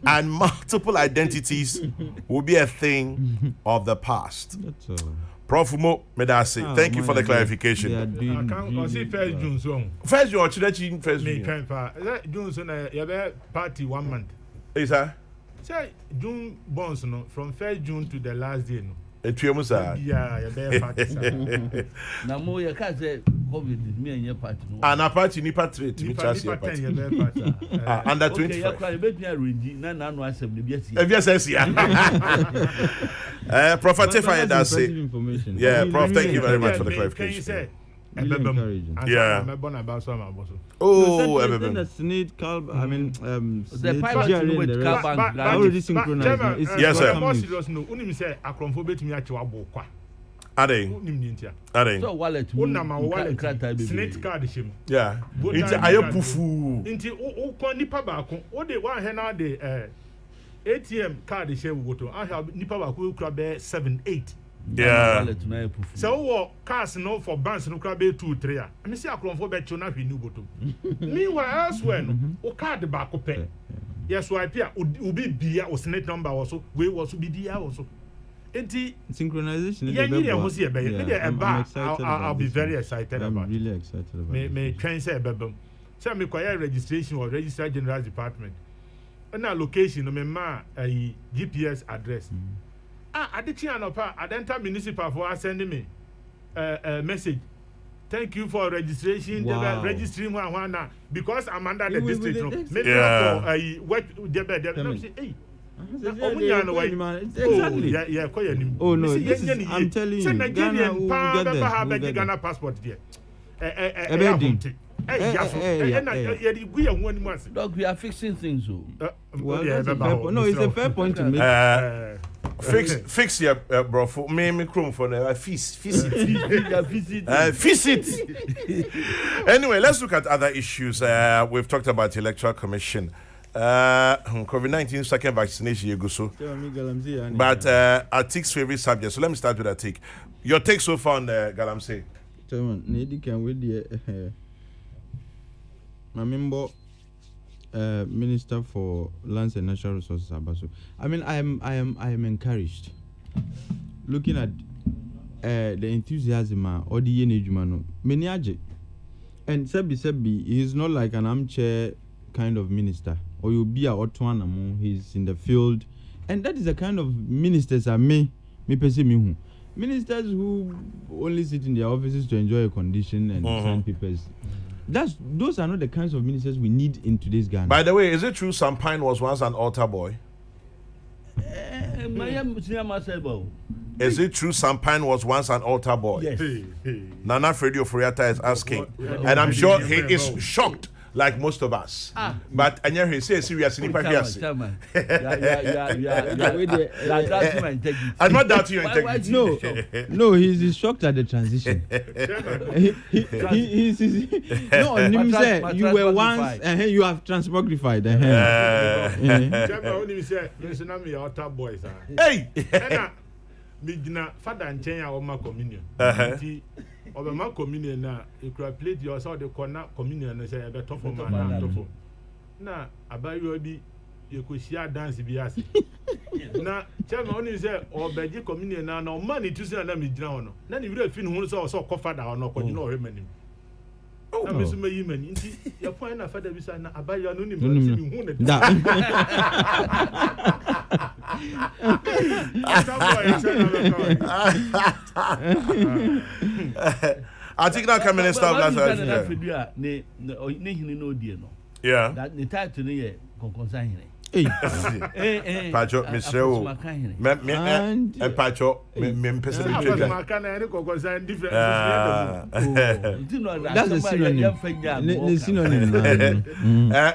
and multiple identities will be a thing of the past. That's all. Prof. Mo Medase, thank you for the clarification. They are doing I can't see first June song. First, you are children, first, Me you. can't find. June song, you have party 1 month. Is that? Say June bonds no from 1st June to the last day no. Etuemusa. Yeah, you have party. Na mo ye ka say COVID me enye party no. And a party ni patriot, me chance Nipa party. 10 you have party. Under Okay, 25. ya kwa be tia rendi na no asem ne bi asi. If you say, Prof. Tifa That's Edase. impressive information. Yeah, Really, Prof, thank really you very much Yeah, for the me, clarification. Can you say? Really encouraging. Yeah. I'm born about some about so. Oh, Then Ebebe. the Senate, I mean, The pilot GRA with and the car rest. bank. I already synchronized. now. It's Yes, sir. coming. More serious no. Unim say akromfo betumi ache wabo kwa. Ade, Unim ni ntia. Ade. So wallet Unama wallet. krata be. Snake card shim. Yeah. Voter It's ID ayo card. pufu. Nti o kwa nipa baako o de wa he na de ATM card share woto. I have nipa baako kura be 7 8. Yeah. Wallet na pufu. So wo cars no for banks no kura be 2 3 a. Me say akromfo be cho na hwe ni boto. Meanwhile elsewhere no o card baako pe. Yes, so I appear ubi bia o snake number also we was be dia also. Enti Synchronization. yeah, the you best see a one. baby. Yeah, I'm excited I'll about be this very one. excited I'm about it. really excited about Me this. train say bebem. Say me kwaya registration or Registrar General Department. And our location no me ma GPS address. Adichi anopa Adenta Municipal for sending me a message. Thank you for registration. Wow. They were registering one now because I'm under the With district. the No. district. Maybe Yeah. for what they say, hey. Exactly. Yeah, quite an Oh, no, this is- I'm telling you, Ghana will get there, we'll get Ghana there. passport there. Dog, we are fixing things so. Well, that's a fair point. No, it's a fair point to make. Fix your bro for me chrome for the feast it. Anyway, let's look at other issues. We've talked about electoral commission. COVID-19 second vaccination you go so. But Atik's favorite subject. So let me start with Atik. Your take so far on Galamsey. Nedi can we the Mamimbo Minister for Lands and Natural Resources Abaso. I mean I am encouraged. Looking at the enthusiasm or the Yenejumano. Meniaje. And Sebi he's not like an armchair kind of minister. Or you'll be a Otwanamo, he's in the field. And that is the kind of ministers are me pese me who. Ministers who only sit in their offices to enjoy a condition and sign papers. Those are not the kinds of ministers we need in today's Ghana. By the way, is it true Sampine was once an altar boy? Is it true Sampine was once an altar boy? Yes. Nana Freddie Oforiata is asking. And I'm sure he is shocked like most of us. But and he says serious in Chairman. I'm not doubting your integrity. No, he's shocked at the transition. He's no, him say you were once, you have transmogrified. Hey! Me gina father nchen ya oma communion. Nti obema communion na ekura plate your so the corner communion na say e be top for man na top. Na abayo bi ye ko shia dance bi ase. na chairman only say or beji community na money to say na me gyina ho no na ni wura fi no ho so kofa da ho no kɔgye na ɔhwɛ manim na me so mayi mani nti ya point na father bi say na abaya no ni me hu ne da I think that coming stuff last time. Ne hini no die no. Yeah. That the title ne ye konkonsa hini. Pacho, Michelle, Pacho, That's a synonym.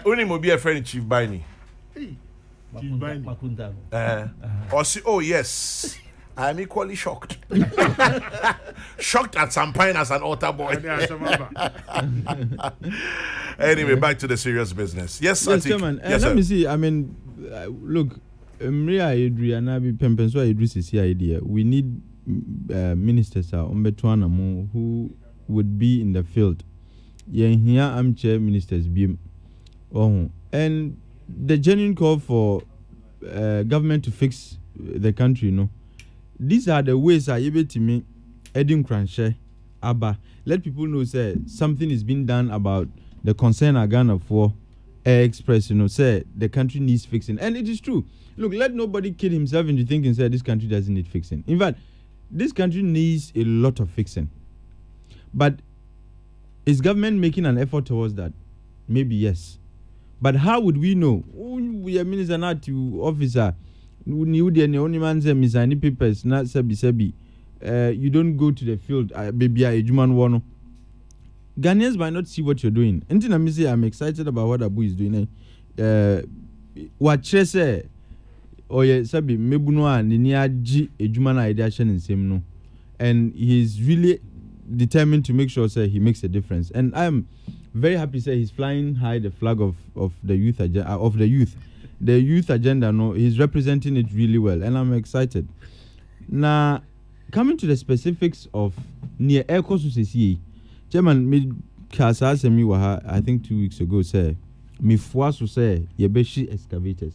Only will be a friend, Chief Biney. Or see, oh, yes. I am equally shocked. Shocked at some point as an altar boy. Anyway, back to the serious business. Yes, Chairman. Yes, let me see. I mean, look, Maria Adriana Pempenso Idris idea. We need ministers who would be in the field. Yeah, here I'm chair ministers beam. Oh, and the genuine call for government to fix the country, you know. These are the ways I able to me Edin Cranche Abba. Let people know say something is being done about the concern I Ghana for Air Express, you know, say the country needs fixing. And it is true. Look, let nobody kid himself into thinking say this country doesn't need fixing. In fact, this country needs a lot of fixing. But is government making an effort towards that? Maybe yes. But how would we know? We are minister not to officer. You the only man say misani papers not sebi. You don't go to the field. Baby, a human one. Ghanaians might not see what you're doing. Until I'm excited about what Abu is doing. What say? Oh yeah, sabi mebunoa ninia ji ejuma na idea in same no, and he's really determined to make sure say he makes a difference. And I'm very happy say he's flying high the flag of the youth agenda The youth agenda, no, he's representing it really well, and I'm excited. Now, coming to the specifics of near Air Cosu Chairman, me kasa semi waha, I think 2 weeks ago, say, me fuasu say, yebeshi excavators.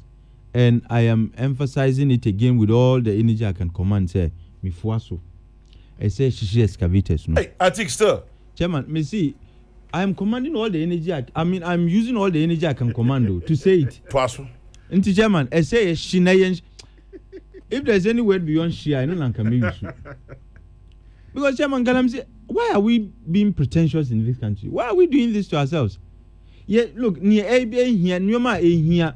And I am emphasizing it again with all the energy I can command, say, me fuasu. I say, shishi excavators, no. Hey, I think still. Chairman, me see, I am commanding all the energy, I'm using all the energy I can command to say it. Fuasu. Into Chairman, I say Shinayan. If there's any word beyond Shia, I know can use. Because Chairman Galam say, why are we being pretentious in this country? Why are we doing this to ourselves? Yeah, look, near A here, Numa here,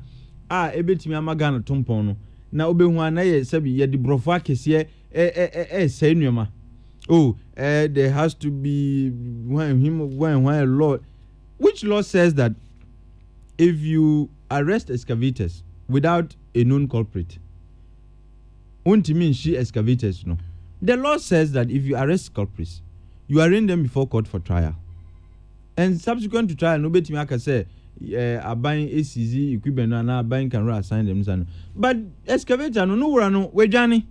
ebetimi amagana tompono. Na obehu na ye sabi ye di brofa kese say numa. Oh, there has to be when a law. Which law says that if you arrest excavators without a known culprit, won't mean she excavators no. The law says that if you arrest culprits, you arraign them before court for trial. And subsequent to trial, nobody can say buying ACZ equipment and buying can assign them. But excavator no we Johnny.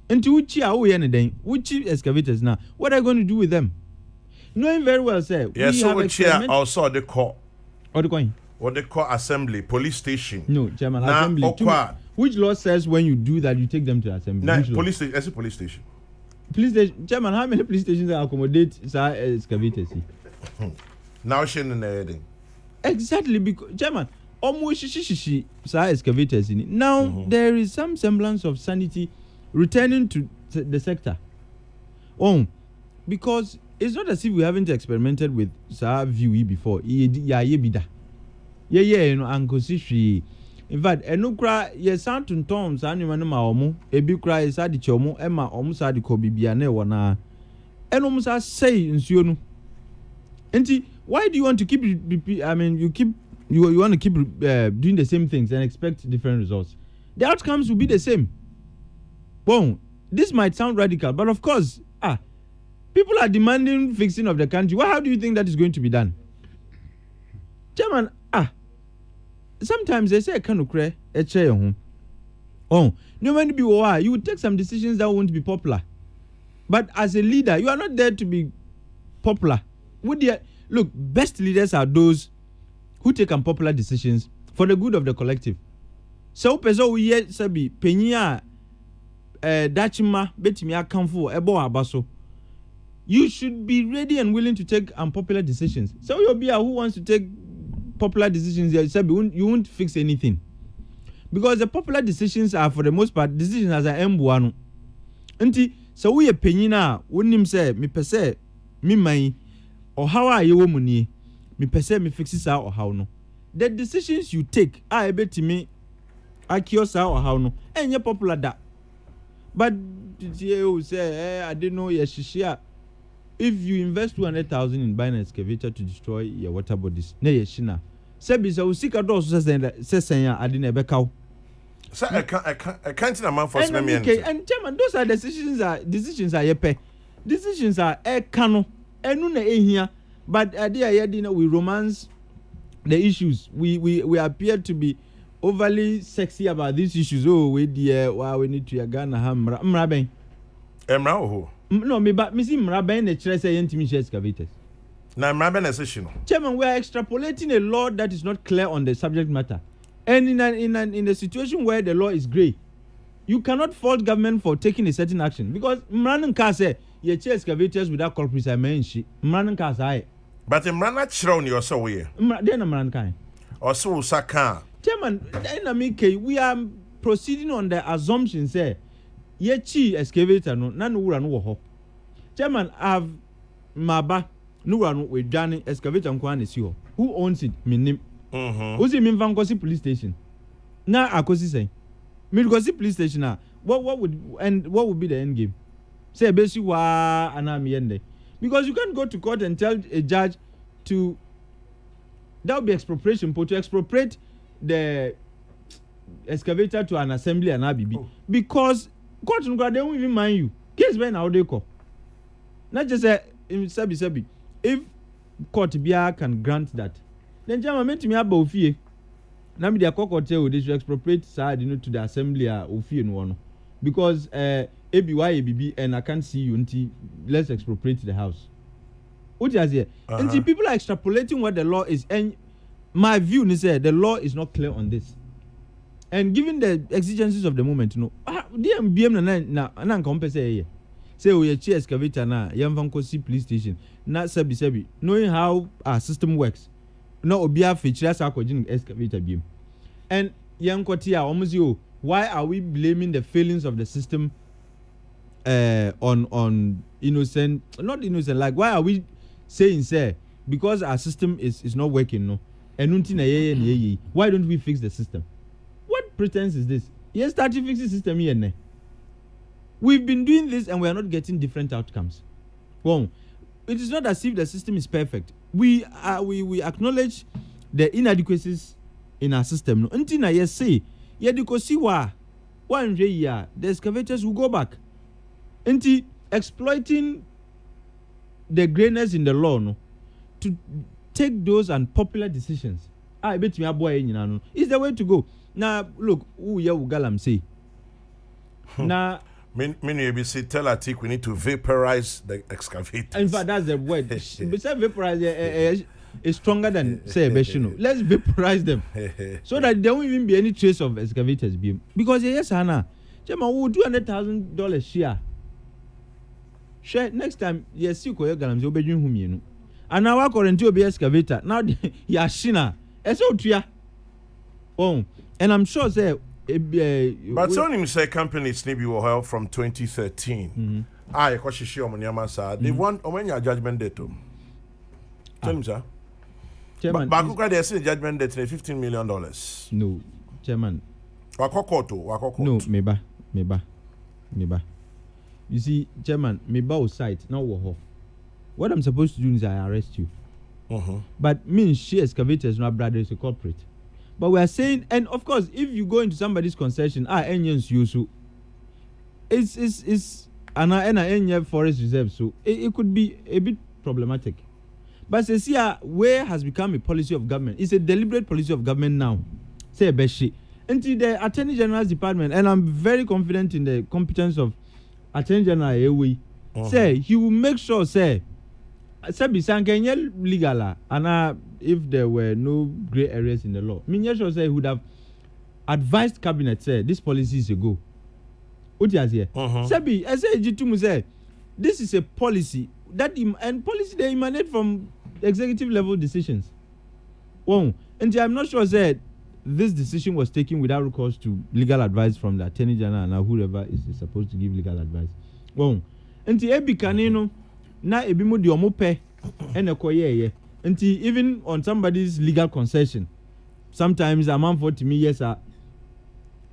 Into which we anything, which excavators now? What are you going to do with them? Knowing very well, sir. Yes, so which here also the court. Or the coin. Or the court assembly, police station. No, Chairman, assembly. Which law says when you do that, you take them to assembly? Nah, police station. That's a police station. Police station. Chairman, how many police stations accommodate excavators? Now she in the heading. Exactly, because Chairman, almost shishi excavators in it. Now there is some semblance of sanity returning to the sector. Oh, because it's not as if we haven't experimented with VUE before. Yeah, you know, Uncle Sishi. In fact, enukra ye santun tom sa anima no ma omo ebi kra ye sa di chomo e ma omo sa di ko bibia na e wona enom sa say nsuo no. Enti, why do you want to keep you want to keep doing the same things and expect different results? The outcomes will be the same. Well, this might sound radical, but of course, people are demanding fixing of the country. Well, how do you think that is going to be done? Chairman, sometimes they say can cry a chair home. Oh, no man be why you would take some decisions that won't be popular. But as a leader, you are not there to be popular. Look, best leaders are those who take unpopular decisions for the good of the collective. So peso ye sabi penya dachima betimi akamfo ebo abaso. You should be ready and willing to take unpopular decisions. So you'll be who wants to take popular decisions, you won't fix anything. Because the popular decisions are, for the most part, decisions as a M1. Nti, so we a penina, wouldn't say, me per se, me mai, or how are you woman, me per se, me fix this out or how no. The decisions you take, I bet to me, I cure or how no, and you're popular that. But you say, I didn't know, yes, share. If you invest 200,000 in buying an excavator to destroy your water bodies, ne yeshina. Sebi so sika do so say I didn't be cow. So I can't see a man for me. And chairman, those are decisions are yepe. Decisions are kano. Enu na here. But idea we romance the issues. We appear to be overly sexy about these issues. Oh, we need to Ghana mraben. Emra No, me see mraben the chile say yentimi excavators. Now mraben is issue. Chairman, we are extrapolating a law that is not clear on the subject matter. And in a situation where the law is grey, you cannot fault government for taking a certain action because mranen ka say ye chair excavators without culprits I mean she mranen ka say. But mrana chira your so we. Then mran kan. Or so saka. Chairman, we are proceeding on the assumption say ye chi excavator no na no wura no wo ho. Chairman, have maba no wura no we dwane excavator nko an esi ho. Who owns it? Minim. Who's the Minvankosi police station? Now Akosi say, Minvankosi police station. What would be the end game? Say basi wa anamiende. Because you can't go to court and tell a judge to that would be expropriation, but to expropriate the excavator to an assembly and ABB. Because court they won't even mind you. Case when how they call. Not just say sabi. If court bia can grant that. Then Jama meant me about Ofie. Now, the Kokrokoo they should expropriate side to the assembly Ofie no one. Because ABB and I can't see you until let's expropriate the house. What is here? Until people are extrapolating what the law is, and my view is that the law is not clear on this. And given the exigencies of the moment, DMBM na compensate. Say we chair excavator na Yamvankosi police station. Na sabi. Knowing how our system works. No obia feature akojin excavator beam. And young Kotia almost why are we blaming the failings of the system on innocent, not innocent, like why are we saying say because our system is not working no and why don't we fix the system? What pretense is this? Yes, start to fix the system here. We've been doing this and we are not getting different outcomes. Well, it is not as if the system is perfect. We acknowledge the inadequacies in our system. No, until I say, the excavators will go back. Until exploiting the grayness in the law, no, to take those unpopular decisions. I bet me is the way to go. Now look, who ya ugalam say. Now. Many say tell Atik we need to vaporize the excavator. In fact, that's the word. Besides vaporize is stronger than say Beshino. Let's vaporize them so that there won't even be any trace of excavators being. Because yes, Hannah, Chema will $200,000 share. Share next time. Yes, you call Galams, you'll be doing whom you know. And now I current to be excavator. Now Yashina, Esotria. Oh, and I'm sure say. But only say companies need to help from 2013. I question sure on Yamasa. They want when your judgment date. Tell him, sir. Chairman, but they say judgment date $15 million. No, Chairman. Wakokoto. No, meba. You see, Chairman, meba was site now. What I'm supposed to do is I arrest you. But means she excavators no brother is a culprit. But we are saying, and of course, if you go into somebody's concession, engines use it's an forest reserve, so it could be a bit problematic. But say, where has become a policy of government? It's a deliberate policy of government now. Say Beshi. Into the Attorney General's department, and I'm very confident in the competence of Attorney General Ewe. Say he will make sure, say legal and if there were no gray areas in the law, sure say he would have advised cabinet say this policy is a go. What is here? Sebi, I say Jitum say this is a policy that and policy they emanate from executive level decisions. Well, and I'm not sure that this decision was taken without recourse to legal advice from the Attorney General and whoever is supposed to give legal advice. Well, and the Ebi Kanino na ebimu di omope ene koye and even on somebody's legal concession, sometimes a man for to me yes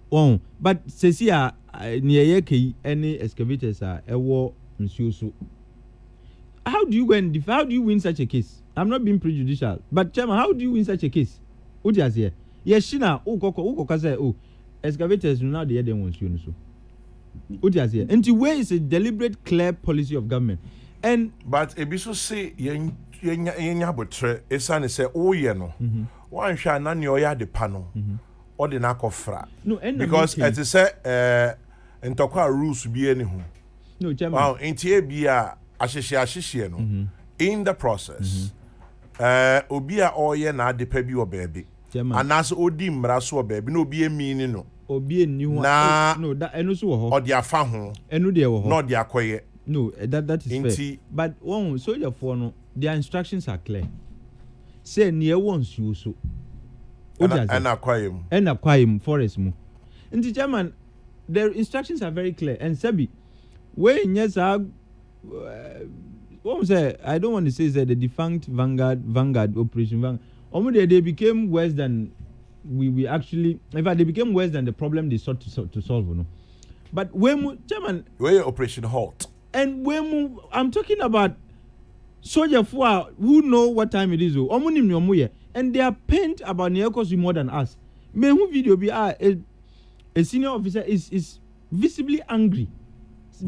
oh, but sesia near ke any excavators are ewo nsuoso. How do you go and how do you win such a case? I'm not being prejudicial, but Chairman, how do you win such a case? What is here? Yes, Shina, Koko say, excavators now the other ones you know. What is here? And the way is a deliberate, clear policy of government. And but ebiso say yenya botre esane say oh ye no. One hwa na ne oya de pa no. Or the nakofra. No, because it is say ntokwa rules bi ani ho. No, Chairman. Wow, entie bia ahyehyehye no. In the process, obi a oye na adepa bi obeebe. Anas odi mmara so obeebe na obi emini no. Obi eni ho. No, that eno so wo ho. Odi afa ho. Eno de wo ho. No de akoye. No, that is fair. But one soldier for no, their instructions are clear. Say near once you so. And acquire him. And acquire him forest mu. And the Chairman, their instructions are very clear. And Sebi, when yes, what say? I don't want to say that the defunct Vanguard Operation Vanguard. They became worse than we actually. In fact, they became worse than the problem they sought to solve. No? But when Chairman, where Operation Halt. And when I'm talking about soldier who know what time it is, and they are pained about Neokosu more than us. Me who video be a senior officer is visibly angry.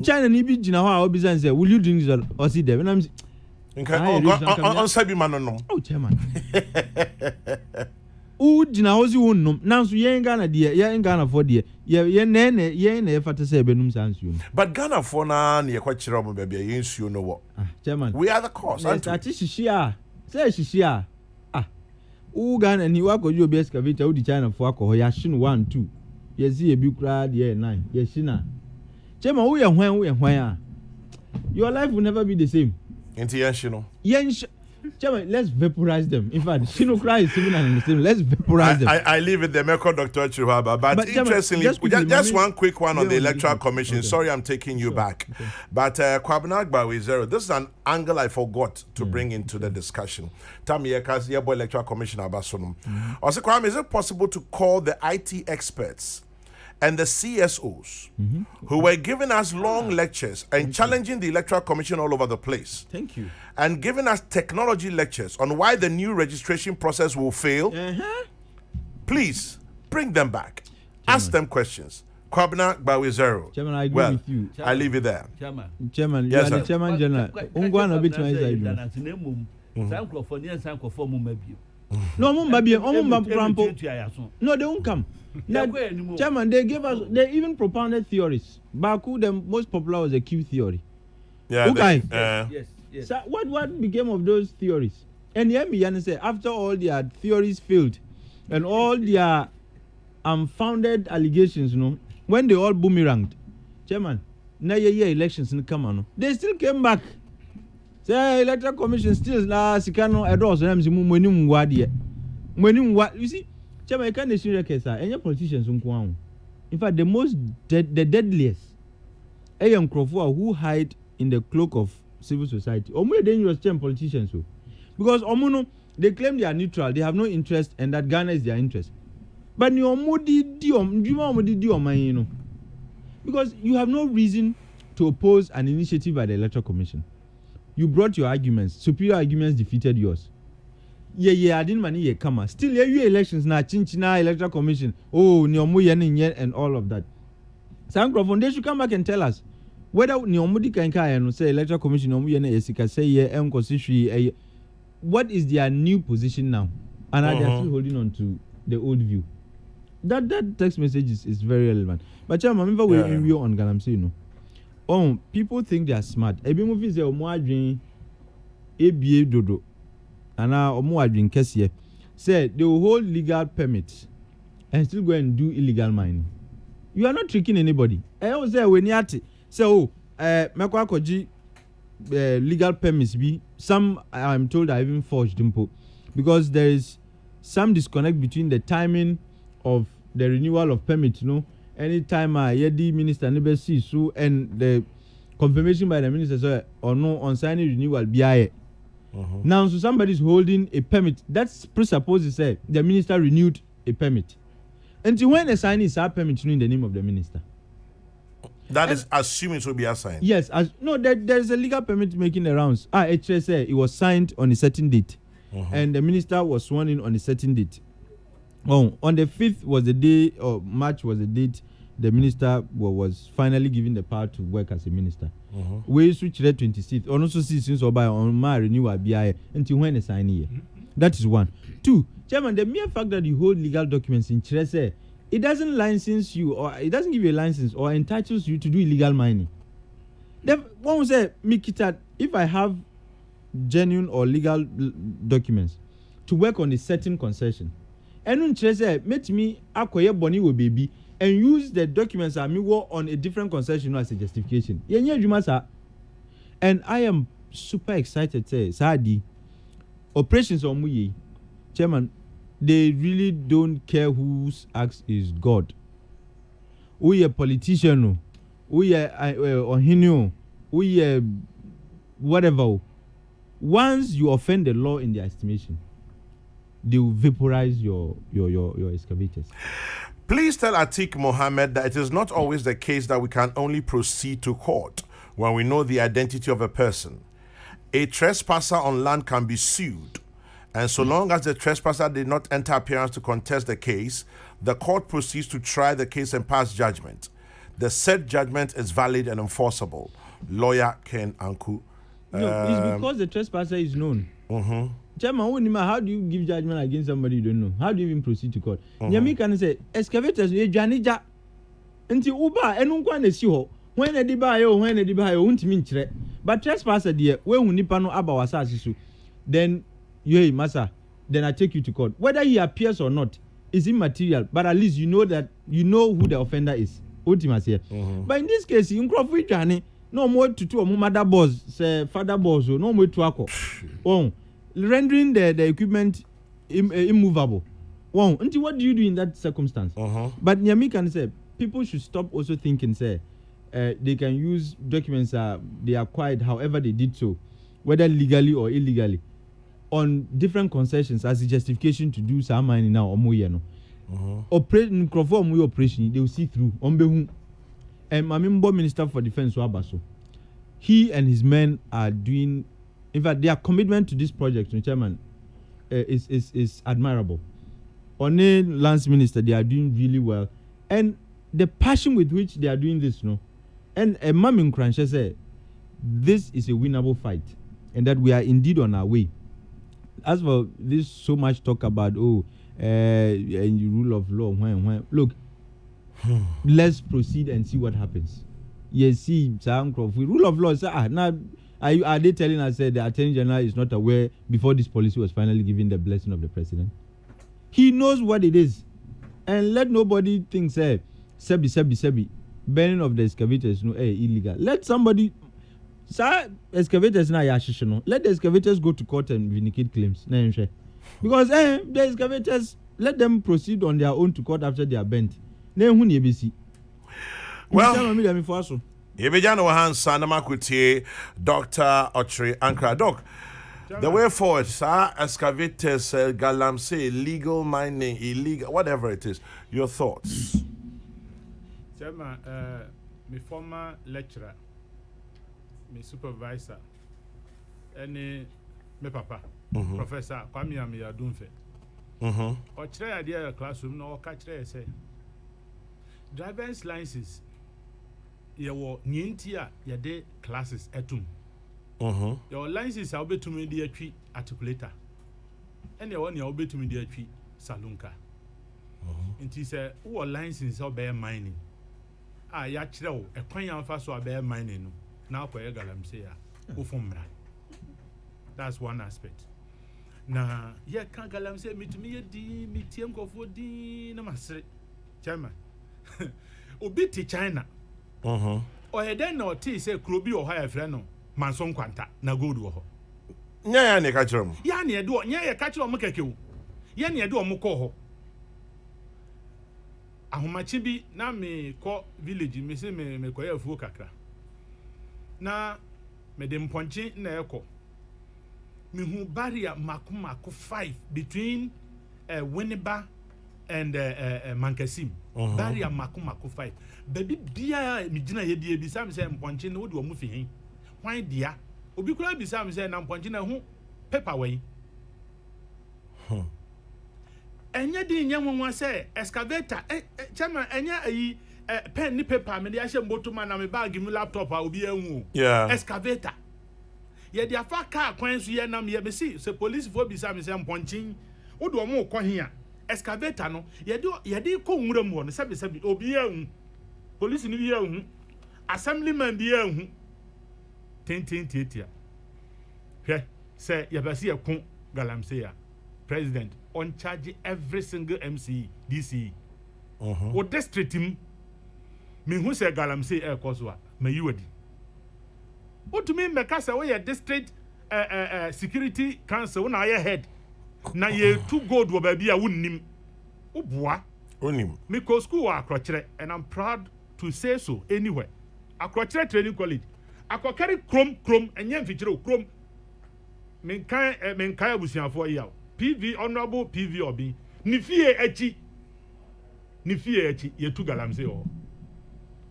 China ni bi jina ho a obisan say, will you drink this or see them? And I'm on sabi man no. Oh Chairman. U jina ho si wonnom. Nanso yen Ghana de yen Ghana for de yen na fata say benum sansuo. But Ghana for na na kwa kire mo bia yen suo no wo. Chairman. We are the cause. That is shishia. Say shishia. Ghana ni wako ju obi excavator u di China for akọ ya shin 1 2. Yesi ebi kra de 9. Yeshina. Chairman, who you when your life will never be the same. Intentional. Chairman, let's vaporize them. In fact, Shino cry is similar in the same. Let's vaporize them. I leave it the Medical Dr. Chihuahua. But interestingly, just one quick one on the Electoral Commission. Okay. Sorry, I'm taking you back. Okay. But Kwabena with zero. This is an angle I forgot to bring into the discussion. Tamiyakas, Yebo Electoral Commission Abasunum. Also, Kwame, is it possible to call the IT experts and the CSOs who were giving us long lectures and challenging the Electoral Commission all over the place? Thank you. And giving us technology lectures on why the new registration process will fail? Please bring them back. Chairman. Ask them questions. Kwabena Bawi Zero. Chairman, I agree with you. I leave it there. Chairman, yes, you are the Chairman General. Ungwana bit my side. No, no, they won't come. Chairman, they gave us. They even propounded theories. Baku, the most popular was the Q theory. Yeah. Okay. Yes. So what became of those theories? And Yemi say after all their theories failed, and all their unfounded allegations, when they all boomeranged, Chairman, now year elections in come they still came back. Say Electoral Commission still la sikano edos mwenum wadi. You see, Chairman, you can't issue records, any politicians in fact, the deadliest young Kokrokoo who hide in the cloak of civil society. Or more dangerous politicians. Because they claim they are neutral, they have no interest, and that Ghana is their interest. But because you have no reason to oppose an initiative by the Electoral Commission. You brought your arguments, superior arguments defeated yours. I didn't money come. Still, you elections now, Chinchina Electoral Commission. Oh, and all of that. Sankrofon, they should come back and tell us whether Nyomudi can say Electoral Commission say what is their new position now? And are they still holding on to the old view? That text message is very relevant. But I remember we on Galamsey, people think they are smart. Every movie say Omoadwin ABA Dodo and now Omoadwin Kessie said they will hold legal permits and still go and do illegal mining. You are not tricking anybody. I always say when you say, oh, legal permits be some I'm told are even forged because there is some disconnect between the timing of the renewal of permit, anytime the minister never sees so and the confirmation by the minister or no on signing renewal BIA. Now so somebody is holding a permit that presupposes the minister renewed a permit. Until when a sign is a permit in the name of the minister. That is assuming it will be assigned. Yes, there is a legal permit making the rounds. HSA, it was signed on a certain date, and the minister was sworn in on a certain date. Oh, on the 5th was the day, or March was the date the minister was finally given the power to work as a minister. We switch to the 26th. On also see since on my renewal BI until when a sign here. That is one. Two, Chairman, the mere fact that you hold legal documents in Chirese, it doesn't license you or it doesn't give you a license or entitles you to do illegal mining. One will say, Mikita, if I have genuine or legal documents to work on a certain concession, and when Chese met me acquire Bonnie with baby and use the documents I me work on a different concession as a justification. And I am super excited, say, Sadi, operations on Muye, Chairman. They really don't care whose axe is God. We a politician, we a ohinio, we a whatever. Once you offend the law in their estimation, they will vaporize your excavators. Please tell Atik Mohammed that it is not always the case that we can only proceed to court when we know the identity of a person. A trespasser on land can be sued. And so long as the trespasser did not enter appearance to contest the case, the court proceeds to try the case and pass judgment. The said judgment is valid and enforceable. Lawyer Ken Anku. No, it's because the trespasser is known. Chairman, how do you give judgment against somebody you don't know? How do you even proceed to court? Yami can say, excavators, janija. Until Uba, and Unkwan see ho. When a debayo, won't mean tre. But trespasser, dear, when Nipano Abawasa, then. Yay, Massa, then I take you to court. Whether he appears or not is immaterial, but at least you know who the offender is. Ultimately. But in this case, in Crawford Johnny, no more to two mother boss, say father boss, no more to ako. Rendering the equipment immovable. Until what do you do in that circumstance? But Nyami can say people should stop also thinking, say, they can use documents they acquired however they did so, whether legally or illegally, on different concessions as a justification to do some mining now or more. Operation operation, they will see through. And Mamimbo Minister for Defense Wabaso, he and his men are doing. In fact, their commitment to this project, Chairman, is admirable. On a Lance Minister, they are doing really well, and the passion with which they are doing this, and a mom in Cranche said, this is a winnable fight, and that we are indeed on our way. As for this, so much talk about and rule of law. When look, let's proceed and see what happens. Yes, see, rule of law. Now, are they telling us that the Attorney General is not aware before this policy was finally given the blessing of the president? He knows what it is, and let nobody think sebi burning of the excavators illegal. Let somebody. Excavators na yashishono. Let the excavators go to court and vindicate claims. Because the excavators, let them proceed on their own to court after they are bent. Well, Yebejano Hansa Namakutie, Dr. Ochre Ankra. Doc, the way forward, excavators, galamsey, legal mining, illegal, whatever it is. Your thoughts? Chairman, my former lecturer, my supervisor, and my papa, Professor Kwame Amiyadunfe. Or try idea classroom, no catch say driver's license. Your Nientia, your day classes etum. Your license will be to me the tree articulator. And your one you'll be to me the tree salunka. And he said, who license or bear mining? Yachro, a coin fast or bear mining. Now, for a galam say, who from that. That's one aspect. na ye kan galamsey mitumi ye di mitiem kofo di na masre chairman obi ti China oyeden na oti say krobi o ha ya frɛ no manson kwanta na gold wo ho nya ya ne ka kyerɛ mu ya ne do nya ye ka kyerɛ mu keke wo ye ne do mu kɔ ho ahomachi bi na me kɔ village me se me kɔ ya fuo kakra na me de mponchi na ekɔ me hu barrier makumako 5 between Winneba and Mankasim barrier makumako 5 baby bia me gina ye die bi sam say mponchi na wo de omu fi hin hwan dia obi kura bi sam say na mponchi na hu paper way enya di nya nwanwa say excavator chama enya ayi pen ni paper me de ahye mboto ma na me bag mi laptop a obi anwu excavator ye de afa car kwan so ye nam ye be see se police fo bi sam say mponchi wo de omu kɔ hin a excavator no ye de kɔ nwura mu no sabi obi anwu police ni bi anwu assemblyman bi anwu tintintitia hwɛ sɛ yɛbɛsi yɛko galamsey a president on charge every single MCE DCE o district me hu sɛ galamsey ɛkɔ so a mayi wadi wotumi mmɛka sɛ woyɛ district security council na ayɛ head na yɛtu gold wɔ baabi a wonnim woboa onim me ko school wɔ Akrɔkyerɛ and I'm proud to say so anywhere Akrɔkyerɛ training college akɔkari krom enye mfikyire krom menkan abusuafo yi a PV honorable PV obi ni fie achi yetu galamsey o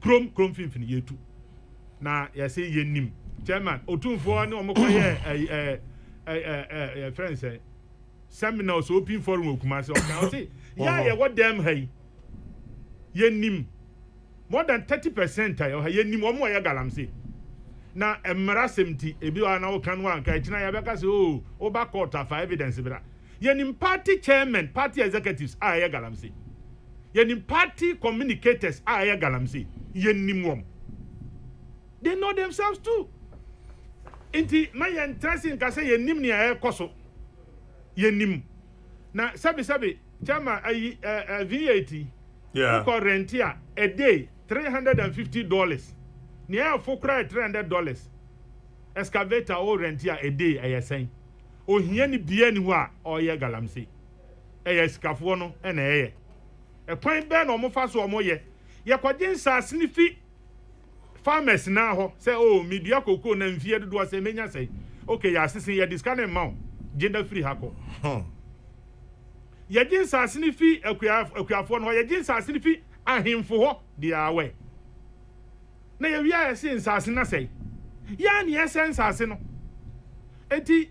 krom finfini yetu na yase yenim chairman otumfo ne omokọ ye friends seminar so open forum okumase o kan say ya what them hay yenim more than 30% ayo yenim omo ye galamsey na emrasem ebi wa na wokan wa nka kina ya beka se o ba court for evidence bra yenim party chairman party executives aye galamsey yenim party communicators aye galamsey yenim wom they know themselves too inti na yen tracing ka say yenim ne aye koso yenim na sabi chama ayi VAT ko rent a day $350 near for cry $300 excavator or rent here a day I saying o hia ni bia ni ho a o ye galamsey skafo no na e kwan be na o mo fa so o mo ye kwagye nsase ni fi farmers na ho say oh media kokoo na mfie dodo say menya say okay ya asese ye discount amount gender free hako ye gye nsase ni fi akuafo no ye gye nsase ni fi ahemfo ho dia awe na ye wia ese nsase na sei ya ne ese nsase no enti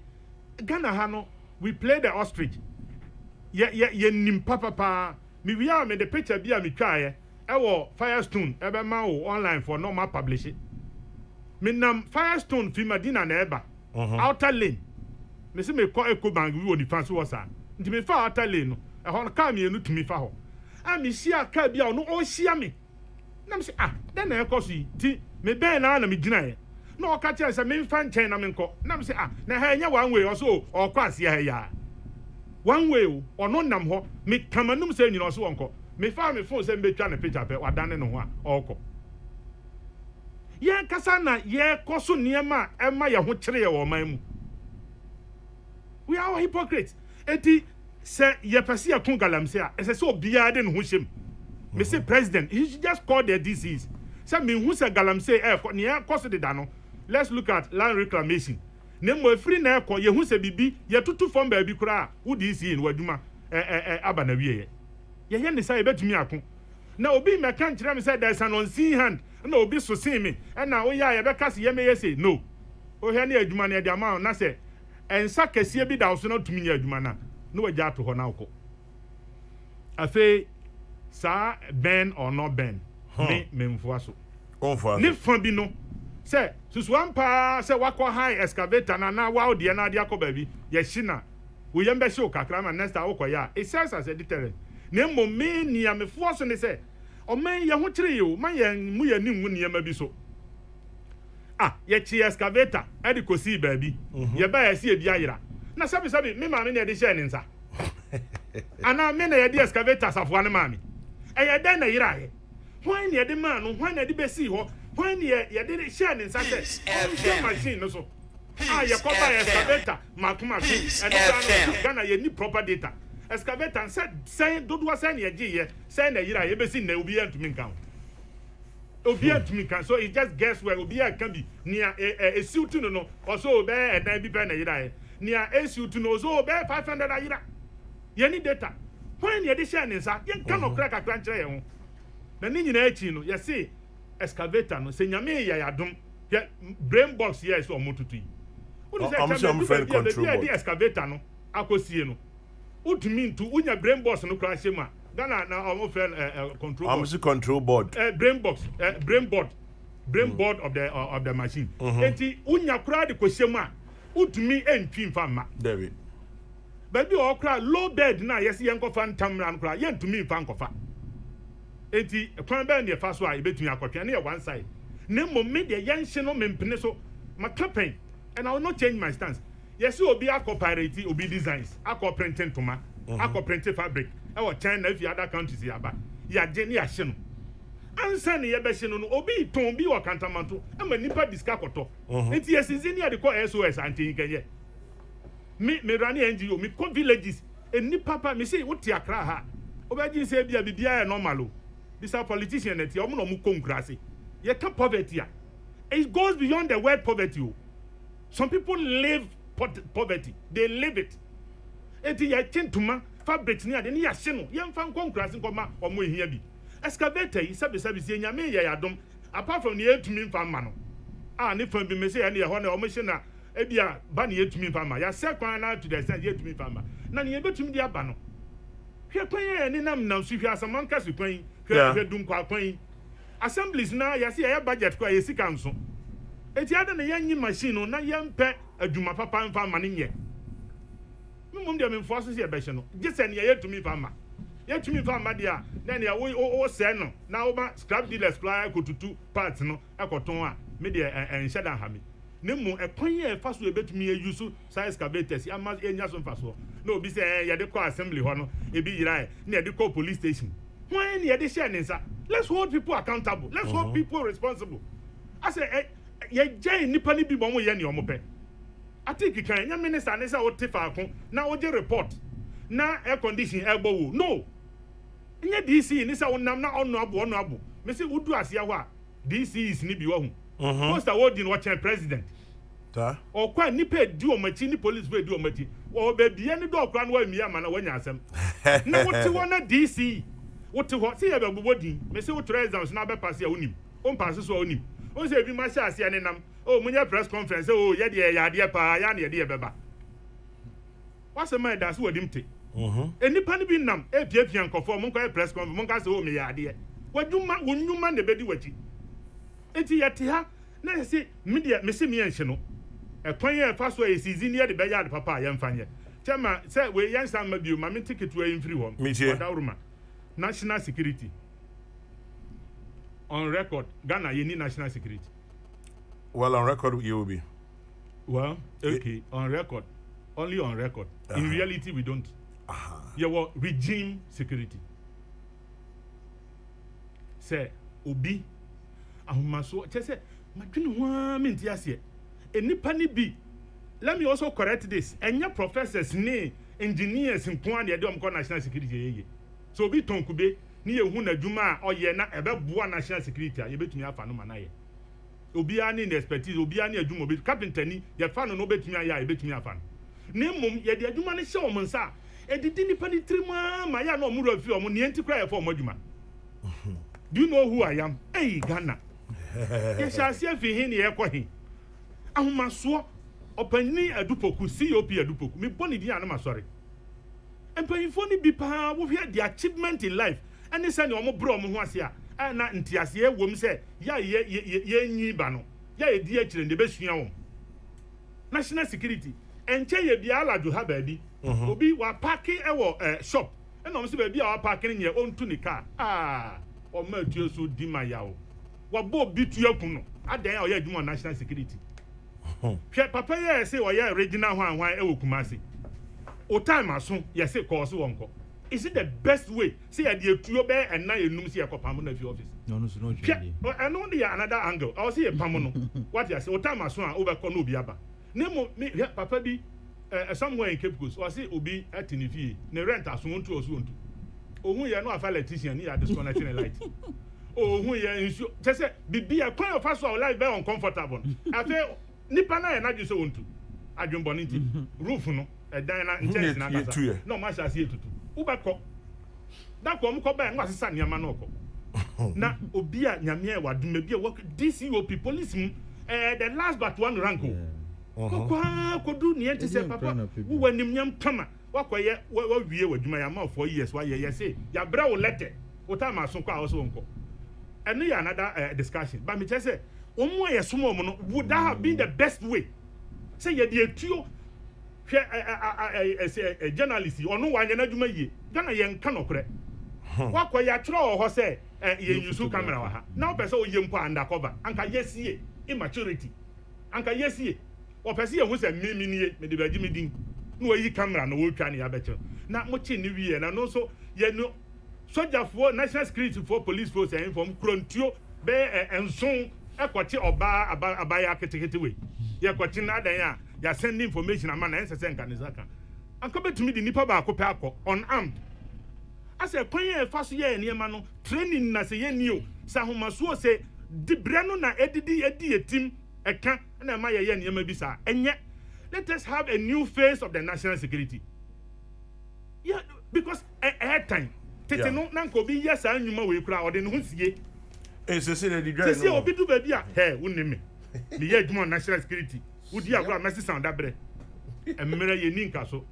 Ghana ha no we play the ostrich ye nim papa me wia me the picture bia me twae ewo Firestone ebe ma wo online for normal publish me nam Firestone fi Madina na eba outer lane me se me ko Ecobank wi oni fanso wo sa nti me fa outer lane no e ho ka me enu tumi fa ho a me sia ka bia no o sia me na me se den na ekoso yi ti me ben na me gina ye na o ka che se me mfa nchen na me nko na me se na ha nya one way o so o kwa ase ha ya one way o ono nam ho me kamanum se nyina o so wonko me fa me phone se me twa na picture pe wadane no ho a oko ye kasa na ye koso niema ema ye ho kire ye wo man mu we are hypocrites eti se ye pese ye kun galamsey a ese se obia de no ho hyem me say president he should just call the disease say me hu se galamsey ne ye koso de da no let's look at land reclamation ne mo free na ekọ ye hu se bibi ye tutu fom ba bi kura wudi isi en waduma aba na wiye ye ne say betumi akon na obi me kan kire me say there is an unseen hand na obi so sin me na o ya ye be kase ye me ye say no o he na adwuma na de ama na say ensa kase bi da so na tumi nya adwuma na wagya to ho na akọ afi sa ben or not ben me mfua so ni fa bi no say susuan pa say wakọ high excavator na wa odi na ade akọ ba bi ye hina wo yem be show kakra ma next akọ ya it serves as a deterrent na mo me nia me fo so ne say o man ye ho kire yo man ye mu ye ni mu nia ma bi so ye chi excavator e de kosi ba bi ye ba ye si e bi ayira na sabi me maame na ye de share ne nsa ana me na ye de excavator safo ne maame eye den na yira ye hwan na ye de ma no hwan na de besi ho hwan na ye de share ne nsa se machine no so ye kopa excavator makuma and Ghana ye ni proper data excavator and said do was any ye say na yira ye besi na obi antumi nkan obi antumi kan so it just guess where obi can be near a suit no also be e dan bi pe na yira ye near a suit no so be 500 ayira ye ni data when ye de share ne nsa ye kan no crack akran kire ye ho na ni nyina achi no ye say excavator no se nyame ye yadom ye brain box here so omotutu I'm sure I'm friend control board. The excavator no akosie no utumi ntu unya brain box no crash ma Ghana na our friend control board. I'm control board. Brain box brain board of the machine. Enti unya kura de kosie ma utumi entwi mfa ma David. Baby o kura low bed na yesi yenkofa ntamra no kura yentumi mfa nkofa. Enti kwan ba na fa so a ebetumi akotwe na ye one side. Na me de yenhye no mempene so makapen. And I will not change my stance. Yes, you will be a cooperative, will be designs, a printing toma, a printing fabric. Our China, if you other countries, ya Jenny Ashino. Answer the Yabashino, obi, Tombi or Cantamanto, and when Nipa discacoto. It's yes, is in the core SOS anti Kenya. Me rani NGO, me co villages, and Nipapa, me say, what ya cry? Obadi say, be a bibia normalo. This are politician at Yomo Mukum Grassi. You can't poverty. It goes beyond the word poverty. Some people live poverty. They live it. Eti ya chentuma fabrics ni ade ni ya hye ye mfa nkonkrase nkoma omo ehia bi. Excavator yi sabe se nyame ya yadom apart from the etumi mfa ma no. Ne fan bi me se ya ne ho na omo hye na e bia ba ne etumi mfa ma. Ya se kwan na to the sense ye etumi mfa ma. Na ne betumi di aba no. Hwe kwan ye ne nam su hwe asamanka su kwan. Hwe dum kwa kwan. Assemblies na ya se ya budget kwa ye sika nso. Eti ada na yanyi machine na yempe adwuma papa mfa ma ne nye mum de me mfoso se be hye no gese ne yetumi fa ma yetumi fa ma dia na ne wo se no na wo ba scrap dealers fly kotutu parts no ekoton a me de enhye da ha me ne mu ekwan ye fa so ebetumi use size excavators ama enya so mfa so na obi se ye de call assembly ho no ebi yira na ye de call police station when ye de share nsa let's hold people accountable let's hold people responsible I say ye jay nipa ni bi bo mo ye ne omo pe atiki kan nya minister ne say wo te fa ko na wo je report na air condition elbow wo no nya DC ni say wo nam na onu abo me say wudu ase ho a DC is ni bi wo hu post award in watch president ta o kwa nipa di o machi ni police be di o machi o be bia ni do okra no wa mi ama na wanya asem na wo te wo na DC wo te ho say ye be bobodin me say wo try exams na be pass ya onim o pass so onim o say bi ma sha ase ane nam o munya press conference o ye de ya de pa ya na ye de beba wase man da so wadim te enipa ni bi nam e piapia nkofo mo nko press conference mo nka se o me ya de wadwuma wonnuma na bedi wachi enti ye te ha na say media me se me enhye no e kwan ye fa so e sizi ni ye de be ya de papa ye mfa nye chema say we yan san ma biu ma me ticket we in free home wadawruma national security on record Ghana you need national security. Well, on record you will be. Well, okay, on record. Only on record. In reality, we don't. Yeah, well, regime security. Say, Obi, Ahumaso, just say, Madwin wa minti ase. Enipa ni bi. Let me also correct this. Enya professors ne engineers in Kwan de dem national security yeye. So Obi tonkube ni ehu na dwuma a oye na ebe boa national security a ye betumi afa no manaye. Obi ani in expertise obi ani adwuma obi carpenter ni ye fa no betumi aya e betumi afa no. Ne mum ye de adwuma ne hye o nsa e didi nipa ni trima ma ya na omuro afi o mo ne enti kra ye fa o adwuma. Do you know who I am? Hey Ghana. Ye sha se afi hin ye kɔ hin. Ahomaso opani adupoku COP adupoku me boni di anama sorry. Empanyifo ni bi pa wo hwe the achievement in life ani say ne omo bro omo ho ase a na ntiase e wom say ya ye nyi ba no ya e di akire ne besua wom national security enche ye bia alado ha ba bi obi wa park e wo shop e no say ba bia wa park ne ontu ni car o ma tuo so di ma ya o wa bo bi tuo kun no adan ya o ya adwuma national security hwɛ papa yɛ say ɔyɛ original hwan ɛwɔ Kumasi o time aso yɛ say kɔɔ so wɔnkɔ is it the best way say yɛ de etuo bɛɛ ɛna enum say yɛ kɔ pam na fi office no ɛno de yɛ another angle ɔwɔ say yɛ pam no what yɛ say o time aso a wobɛkɔ na obi aba ne mo me papa bi somewhere in Cape Coast ɔwɔ say obi ɛte ne fie ne rent aso ntu ɔso ntu ohun yɛ no afa electrician ni yɛ disconnect ne light ohun yɛ nsu kyɛ sɛ bibi yɛ kwan ɔfa so a life very uncomfortable afɛ nipa na yɛ na gye sɛ ontu adwumbɔ ne nti roof no ɛdan na nkyɛn na kasa na ɔma hyɛ ase etutu wobɛkɔ da kɔ ɔmo kɔ bɛn no asesa nneɛma na ɔkɔ na obi a nyame a waduma bi a wɔk DCOP police mu the last but one rank o kɔkɔ kodu ne yɛn te sɛ papa wo wanim nyam kama wakɔyɛ wawie wadwuma yɛ ma 4 years wayɛ yɛ sɛ yɛabrɛ wo letter wo time aso kɔ a wo so wɔnkɔ ɛno yɛ another discussion but me kyerɛ sɛ ɔmo yɛ som ɔmo no would that have been the best way sɛ yɛde etuo hwɛ a journalist ɔno wanyɛ n'adwuma yie Ghana yɛn nka nɔkorɛ wakɔ yɛatwerɛ wɔ hɔ sɛ yɛn yusu camera wɔ ha na wopɛ sɛ oyɛ mpo undercover anka yɛsie immaturity anka yɛsie wɔpɛ sɛ yɛhu sɛ mmemi nie mede bɛgye me din na wɔyi camera na wɔretwa ne yɛabɛkyerɛ na mokye ne wie na no nso yɛno sogyafoɔ national security for police force ɛyɛ fam kurontuo bɛyɛ nson ɛkɔkye ɔbaa abayɛ aketekete wei yɛkɔkye no adan a yɛasɛnde information ama na ɛnsɛ sɛ nka ne saka anka bɛtumi de nnipa baako pɛ akɔ unarmed asɛ kwan yɛ ɛfa so yɛyɛ nneɛma no training na sɛ yɛnni o sɛ ahomasoɔ sɛ dibrɛ no na ɛdi yɛtim ɛka na ɛma yɛyɛ nneɛma bi saa ɛnyɛ let us have a new face of the national security yeah because ahead time tete no na nka obi yɛ saa nnwuma wei kora ɔde ne ho sie sɛ obi du baabi a hɛ wo ne me meyɛ adwuma national security wodi agorɔ a mɛse sound abrɛ mmerɛ yɛni nka so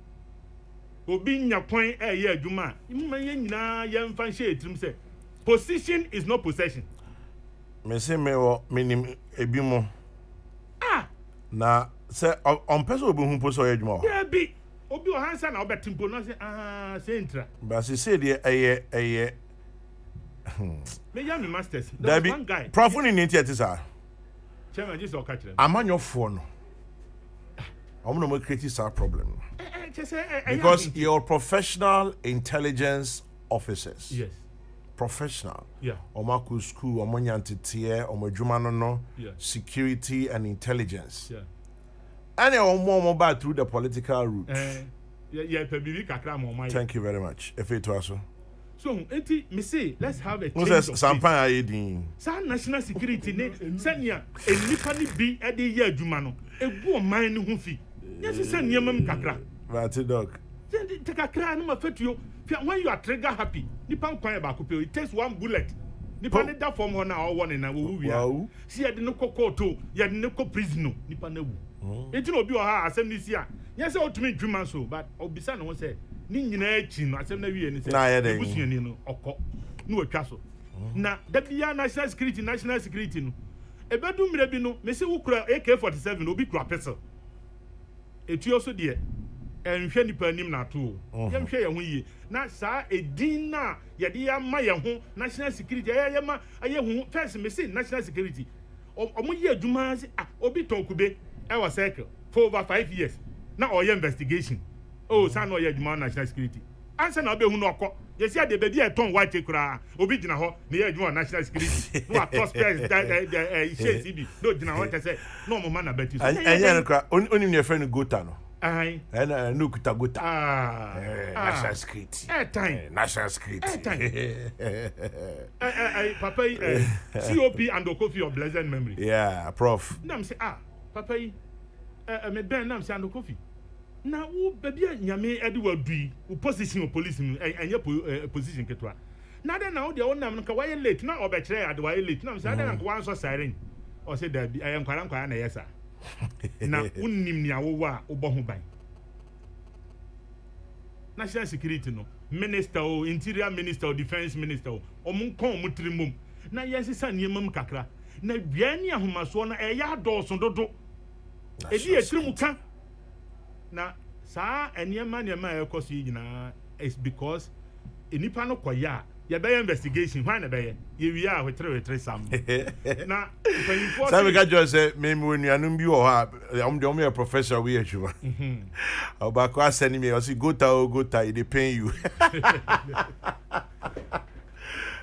obi nya kwan ɛyɛ adwuma a mma yɛ nyinaa yɛmfa nhyɛ ɛtirim sɛ position is not possession me se me wɔ menim ebi mo na sɛ ɔmpɛ sɛ obi hu po sɛ ɔyɛ adwuma hɔ bi obi wɔ hansa na wobɛte mpo no sɛ sɛ ntra ba se sɛ deɛ ɛyɛ meyɛ me masters there was one guy prof ne ne ntiɛ te saa chairman just ɔka kyerɛ amanyɔfoɔ no ɔmo na mo create saa problem because your professional intelligence officers yes professional yeah ɔmo akɔ school ɔmo nyanteteɛ ɔmo adwuma no yeah security and intelligence yeah and ɔmo ba through the political route yeah bibi kakra mo mai thank you very much efe to aso so enti me say let's have a change of sampan ayedin sa national security ne sɛnea enipa ne bi ɛde yɛ adwuma no egu ɔman ne ho fi yes sɛ nneɛma m kakra right dog te kakra no ma fatuo when you are trigger happy nipa nkwan ba ko pe it takes one bullet nipa ne da form hɔ na ɔwɔ ne na wo wia si yɛde ne kɔ court yɛde ne kɔ prison nipa na wu enti na obi wɔ ha asɛm ne si a nyɛ sɛ otumi dwuma so but obisa ne ho sɛ ni nyinaa akyi no asɛm na wie ne sɛ ebusuani no ɔkɔ na watwa so na da bia national security no ebedu mmerɛ bi no me se wo kura AK47 obi kura pistol etuo so deɛ ɛnhwɛ nipa anim na ato yɛnhwɛ yɛn ho yie na saa edin na yɛde ya ma yɛn ho national security ayɛ ma ayɛ ho first me se national security ɔmo yɛ adwuma se obi tɔn kube ɛwɔ circle for over 5 years na ɔyɛ investigation san na ɔyɛ adwuma national security ansa na ɔbɛhu na ɔkɔ yɛsi ade baabi a ɛtɔn white kura obi gyina hɔ na yɛ adwuma national security no atɔ spares hyɛ CB na ogyina hɔ kyɛ sɛ na ɔmo ma na bɛti so ɛnyɛ no kora onim ne yɛfrɛ no gota no ɛna no kuta gota national security national security papa yi COP and Okofi of blessed memory yeah prof na me say papa yi me ben na me say and Okofi na wo baabi a nyame ade wadui wo position of police no ɛnyɛ position ketwa na de na wo de wo nam no ka wayɛ late na ɔbɛkyerɛ ade wayɛ late na me say ade na ka wanso siren o say da bi nkwara na yesa na unnim ni awo wa obɔ ho ban national security no minister o interior minister o defense minister o ɔmo nkɔn ɔmo tirimom na yɛsesa nneɛma mu kakra na dua ni ahomasoɔ no ɛyɛ adɔɔso dodo edi etirimu ka na saa nneɛma a ɛkɔ so yi nyinaa is because enipa no kɔyɛ a ya be investigation why na be ye wi a wetre sam na mpanyimfo Some guy just say me nuanum bi wo ha am de o professor we adwuma obako send me o say go ta e dey pay you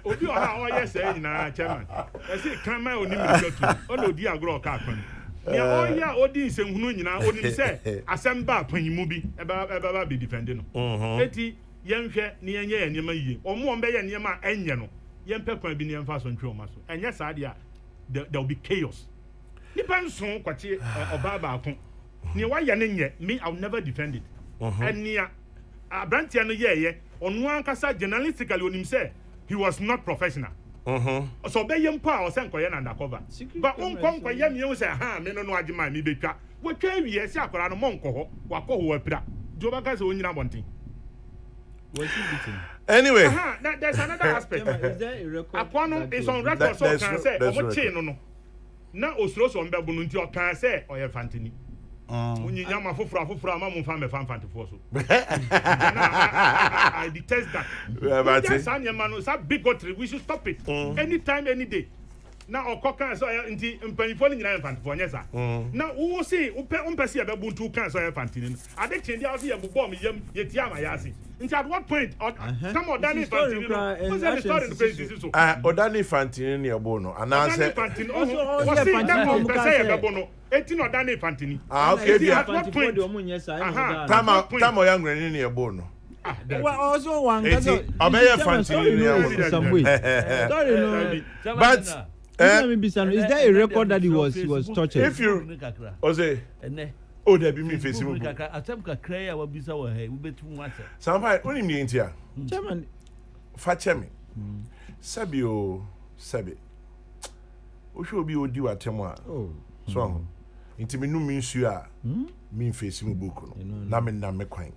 obi oha o yes say na chairman I say kan man oni mi to o odi agro ka kan ya o ya odi nsemhunu nyina oni say asem ba panyimu bi e ba be defend no eti yenhwe ne yenye ya niema yie omo be ye niema enye no yempe kwan bi ne yemfa so ntwe o maso enye saa dia there will be chaos nipa nso kwache obaba akon ne wa ya ne nye me I will never defend it enia abrantia no ye onu ankasa journalistically onim say he was not professional so be yem pa o se nkoye na undercover but onkom koye me you say ha me no agima me betwa we twa wie se akora no monko ho wakọ ho apira joba ka se onyina bonten. Was he beaten? Anyway, there's another aspect. Is there a record? Aquano is on record, so can say, or chain no. Now, Oslo on Babununti or can say, or your fantini. When you yama for Mamma Family Fan Fantifoso. I detest that. That's Sanya is a bigotry. We should stop it anytime, any day. Now, or cocker so in Penny in Fantifonia. Now, who will say, Umpesi about Buntu can so Fantini? I think change out here, bomb yet Yama Yasi. At what point? Come on, Danny Fantini. What's the story in the face? Odani Fantini near Bono. And I said, what's it that one say about Bono? 18 or Danny Fantini. Okay, at what point? Time or young Rennie near Bono. Well, also one. Obey Fantini. But. Is there a record that he was tortured? If you say, oh, there be me facing. Somebody only me in here. Chairman, Fachemi. Sabio, Sabi. We should be odi wa temwa. oh, So, intimi no means you are me facing book. Na me kwan.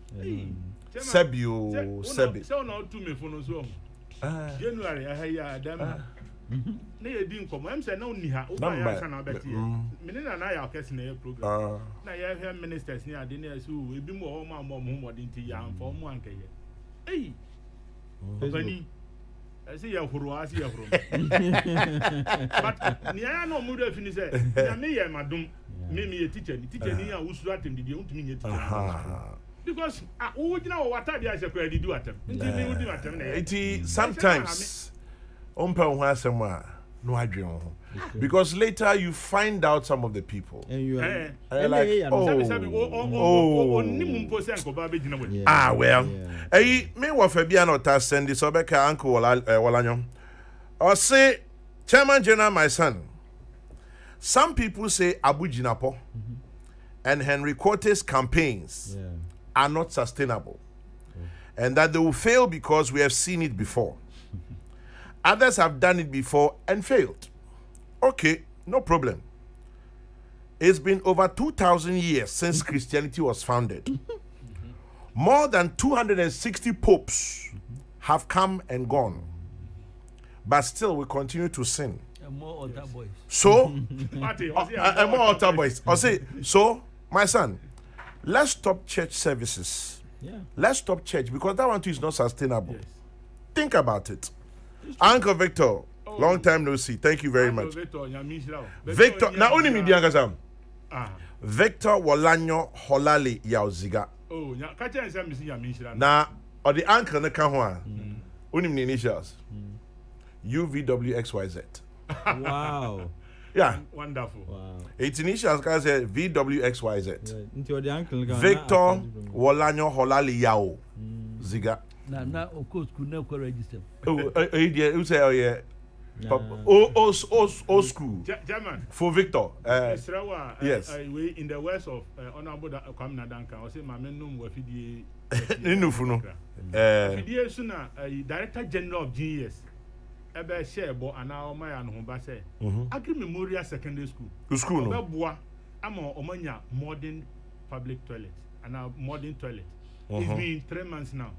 Sabio, Sabi. So now to me for no so. January, I hear Adam. Na ye di nkomo em say na oni ha o ba ya sana beti me na ya okesi na program na ye hear ministers ni ade na so ebi mo ho ma mo modin ti ya amfo mo anka ye bani say ya huru asi ya huru but ni ya no mu do fini say na me ye madum me ye teacher ni ya usuru atem didi untumi nye teacher because wo gina wo wata dia se kwa didi atem nti me wudi atem na ye sometimes because later you find out some of the people and you are like, well, me wa Fabian or send this Obeka uncle Walanyo. Or say, Chairman General, my son. Some people say Abu Jinapo and Henry Quarte's campaigns are not sustainable and that they will fail because we have seen it before. Others have done it before and failed. Okay, no problem. It's been over 2,000 years since Christianity was founded. More than 260 popes have come and gone. But still, we continue to sin. And more altar boys. So, and more altar boys. I say, so, my son, let's stop church services. Yeah. Let's stop church because that one too is not sustainable. Yes. Think about it. Uncle Victor, long time no see. Thank you very much. Victor, now only me Diangazam. Victor Walanyo Holali Yauziga. Oh, now, or the uncle na kahwa. Only me initials. UVWXYZ. Wow. Yeah. Wonderful. Wow. It's initials can say VWXYZ. Into the uncle. Victor Walanyo Holali Yao Ziga. Now, of course, could never register. You say, oh, yeah. Old school. German. For Victor. Yes. In the words of Honorable Kwame Duncan, I say, my men know what he did. Director General of GES. Ebe share bo ana o ma ya no ba say. Agri Memorial Secondary School. School no. Boa ama omanya modern public toilet and modern toilet. It's been 3 months now.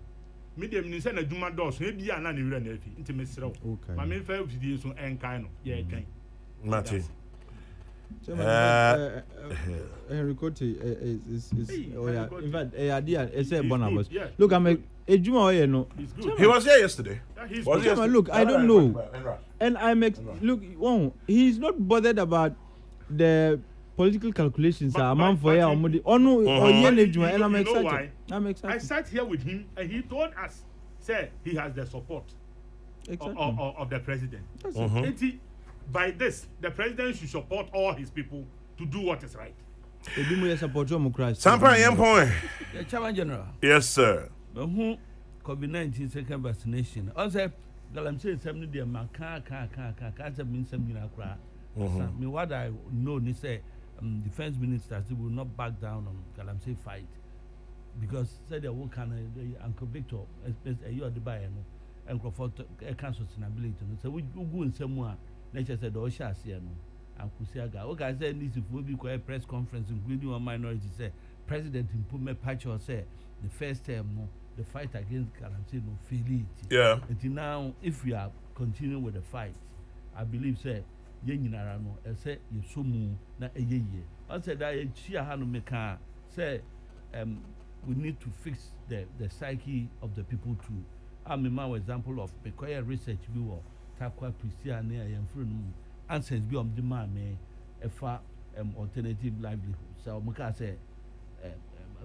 Medium ni say na duma dos e bia na ne wira na afi nti mesrew ma me fa video so enkai no ye twen Mate Henry Cote is in fact idea say Barnabas look Ejuma oye no. He's good. He was here yesterday. Yeah, he's Was good. he yesterday? Look, I don't know. And look, he's not bothered about the political calculations. But For no, you and I'm know excited. why? I'm I excited. sat here with him and he told us, say he has the support Exactly. of the president. That's And by this, the president should support all his people to do what is right. it. Ebi mo yɛ support democracy. Sampa Yempon. The Chairman General. Yes, sir. But who COVID-19 second vaccination? Also, I'm saying something there, man, can't mean something like that. Me what I know, they say, defense ministers will not back down on Galamsey fight because said they will can Uncle Victor, you are the buyer, and Crawford cancer sustainability. So we go in somewhere. Nature said, "Oh, shall see no." Uncle Siaga, okay, I said this will be quite a press conference, including one minority. Say, President Impume Pacho say the first term, no, the fight against Galamsey no fail it. Yeah. Until now, if we are continuing with the fight, I believe say. Yenara no say you so mu na eye I said that chia ha no meka say we need to fix the psyche of the people too. I'm a man example of because research we were takwa Christian na yemfro no answers bi on the man me efa alternative livelihood. So meka say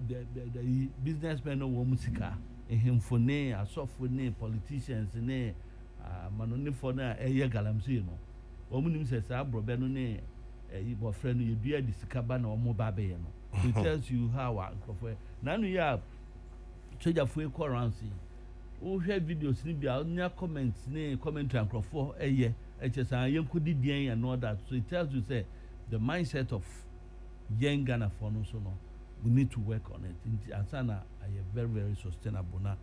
the businessmen no wo musika ehemfo ne asofo ne politicians ne manoni for na eye Galamsey no Omunim says, Abrobe no ne your friend you do the Sikaba no more baby. It tells you how I prefer. Now you have treasure for currency. Oh, share videos, ni be out comments, ne commentary and crofo a year. HS and young could and all that. So it tells you say the mindset of young Ghana for no so no. We need to work on it. And Sana are very, very sustainable now.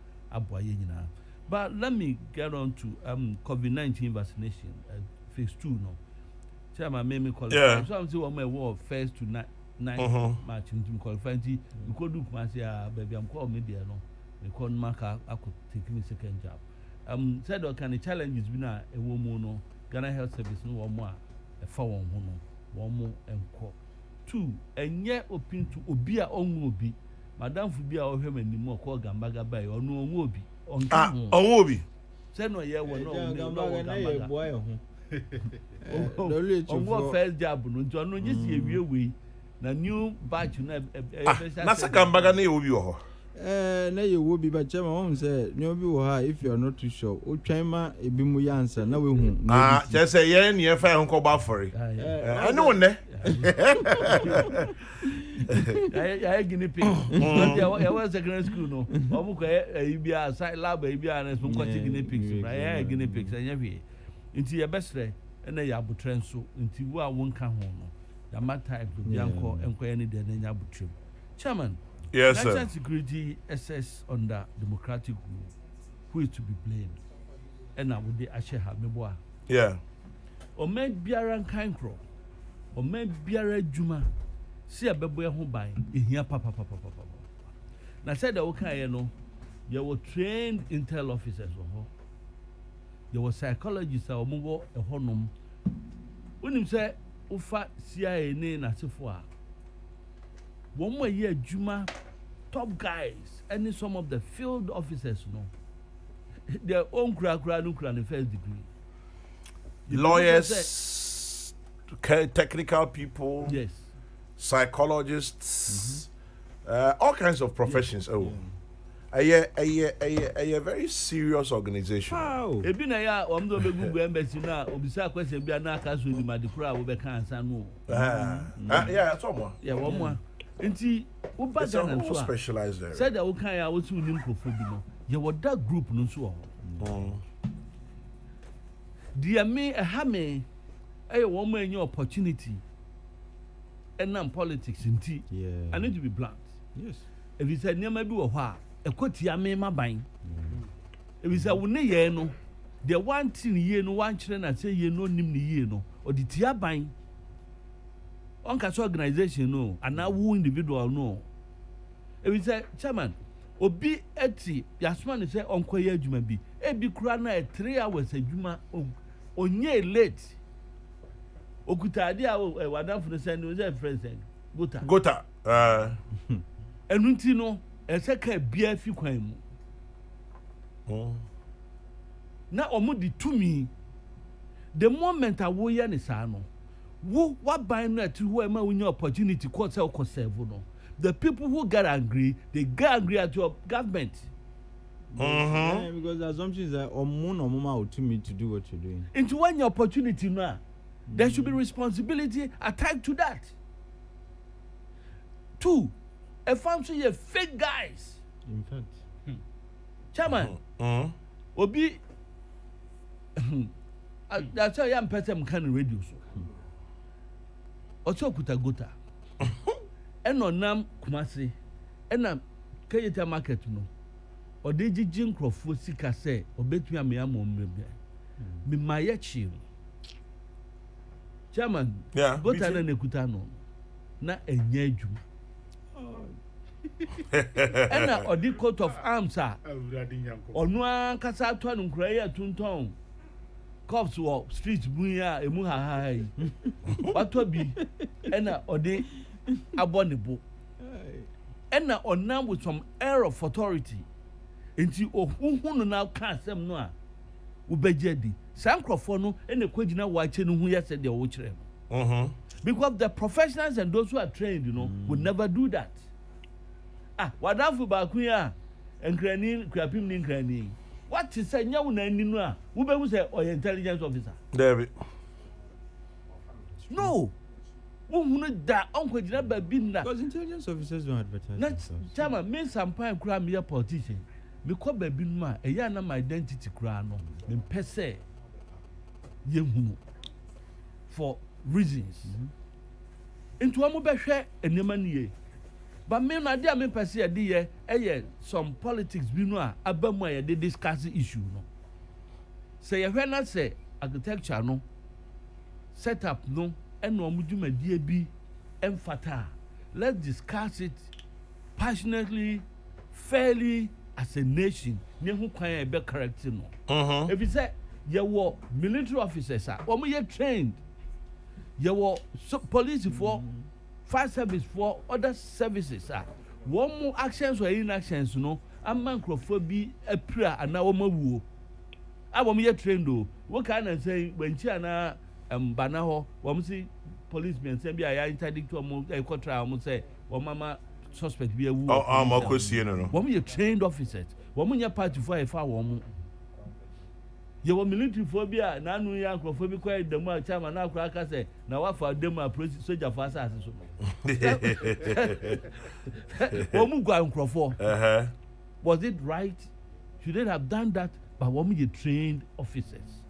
But let me get on to COVID-19 vaccination. Phase 2 no. Chairman made me qualify. Yeah. So I'm saying one more first to 9 March into qualify. We could do baby I'm called media no. We call Maka I could take me second job. Said what kind of challenges been a woman no Ghana Health Service no one more a 4 one more and call. 2 and yet open to Obia on Obi. Madam Fubia or him anymore call Gambaga by or no Obi. On Obi. Said no yeah well no boy. On first job no John just here we na new batch na Na Gambaga na Obi ho. Na you will be but Chairman say no be if you are not too sure. O twema ebi mu answer na we hu. Just say yen ne fa nko ba for it. I know ne. I guinea pig. I was secondary school no. Omo ko e bia side lab e bia na so ko guinea pigs. I guinea pigs anya hwe. Nti ye besre na ya abotren so nti wo a won ka ho no. Ya ma type bi anko enko any de na nya abotrem. Chairman. Yes, National sir. security SS under democratic rule. Who is to be blamed? And I would be Asheha Meboa. Yeah. Or men biara kankro. Or men biara juma. See a baby who buy in here papa. Now said the okay, you were trained intel officers or you were psychologists or move a honum. When him say Ufa CIA name as if 1 more year Juma top guys and some of the field officers no their own crack no the first degree Lawyers, technical people, yes psychologists, all kinds of professions. A very serious organization. How? ebi na ya omdo be Google embassy na obisa question bia na aka so di madikura wo be kan ansa no Yeah, someone. yeah one more nti wo ba It's a Ghana whole so specialized area. said that wo kan ya wo su nim krofo bi no ye wo that group no so ho dia me ha me wo ma any opportunity and politics nti Yeah. I need to be blunt Yes. if you said niam bi wo ho a ekotia me maban if you say wo ne ye no the one thing ye no one chere na say ye no nim ne ye no odi tia ban on cash organization no and now who individual no if you say chairman obi eti yasman say onkoye adwuma bi e bi kura na 3 hours adwuma onye late okuta ade a wadanfo no send no say friend send Gota. enunti no ese ka bia fi kwan mu na omo di to me the moment I wo ye ne saa no wo ban no ati wo ma wo opportunity court say ko serve no the people who get angry they get angry at your government. Yeah, because the assumption is that mama to me to do what you're doing. Into when your opportunity now, there should be responsibility attached to that. 2, a function you fake guys. In fact, Chairman, Obi, that's why I'm person can radio so. Also Kutagota, and on Nam Kumasi, and Nam Kayeta market no. Or did you jink of Fusika say, or bet me a meamon me my yachim. Chairman, go to an Ekutano, not a yeju. And or the coat of arms are or no Casatuan and Craya Tunton. Cops walk streets buya emuha high. What will be and or the abominable. And or now with some air of authority. Enti ohunhunu na ka asem no a wo bejedi sankrofo no ene kwagina wache no hu yese de wo kire no because the professionals and those who are trained would never do that. Wadafu ba kun ya enkrani krapim ni enkrani what is say nya wo na ani no a wo be hu say oy intelligence officer David no wo hunu da onkwagina ba bi na because intelligence officers don't advertise na chama me sampan kra me politician me ko ba bi no a eya na my identity kra no me pese ye hunu for reasons into amu be hwe enema niye but me na dia me pese ye de ye some politics bi no a abamu a ye de discuss issue no say ye hwe na say architecture no set up no eno omu dwumadie bi emfata let's discuss it passionately fairly as a nation ne hu kwan e be correct no if you say you were military officers omo ye trained you were police for fire service for other services one more actions or inactions no amman crofobia apira ana wo mawuo abom ye trained o wo kan na say when chi ana bana ho wo see policemen say bia ya interdict omo e kotra omo say wo mama suspect be a woo. Woman, you trained officers. Woman, your party for a far woman. You were military phobia, Nanu Yankophobia, quiet the more time and now cracker say, now what for them are soldier for assassins. Woman, go and crop. Was it right? Should they have done that? But woman, you trained officers.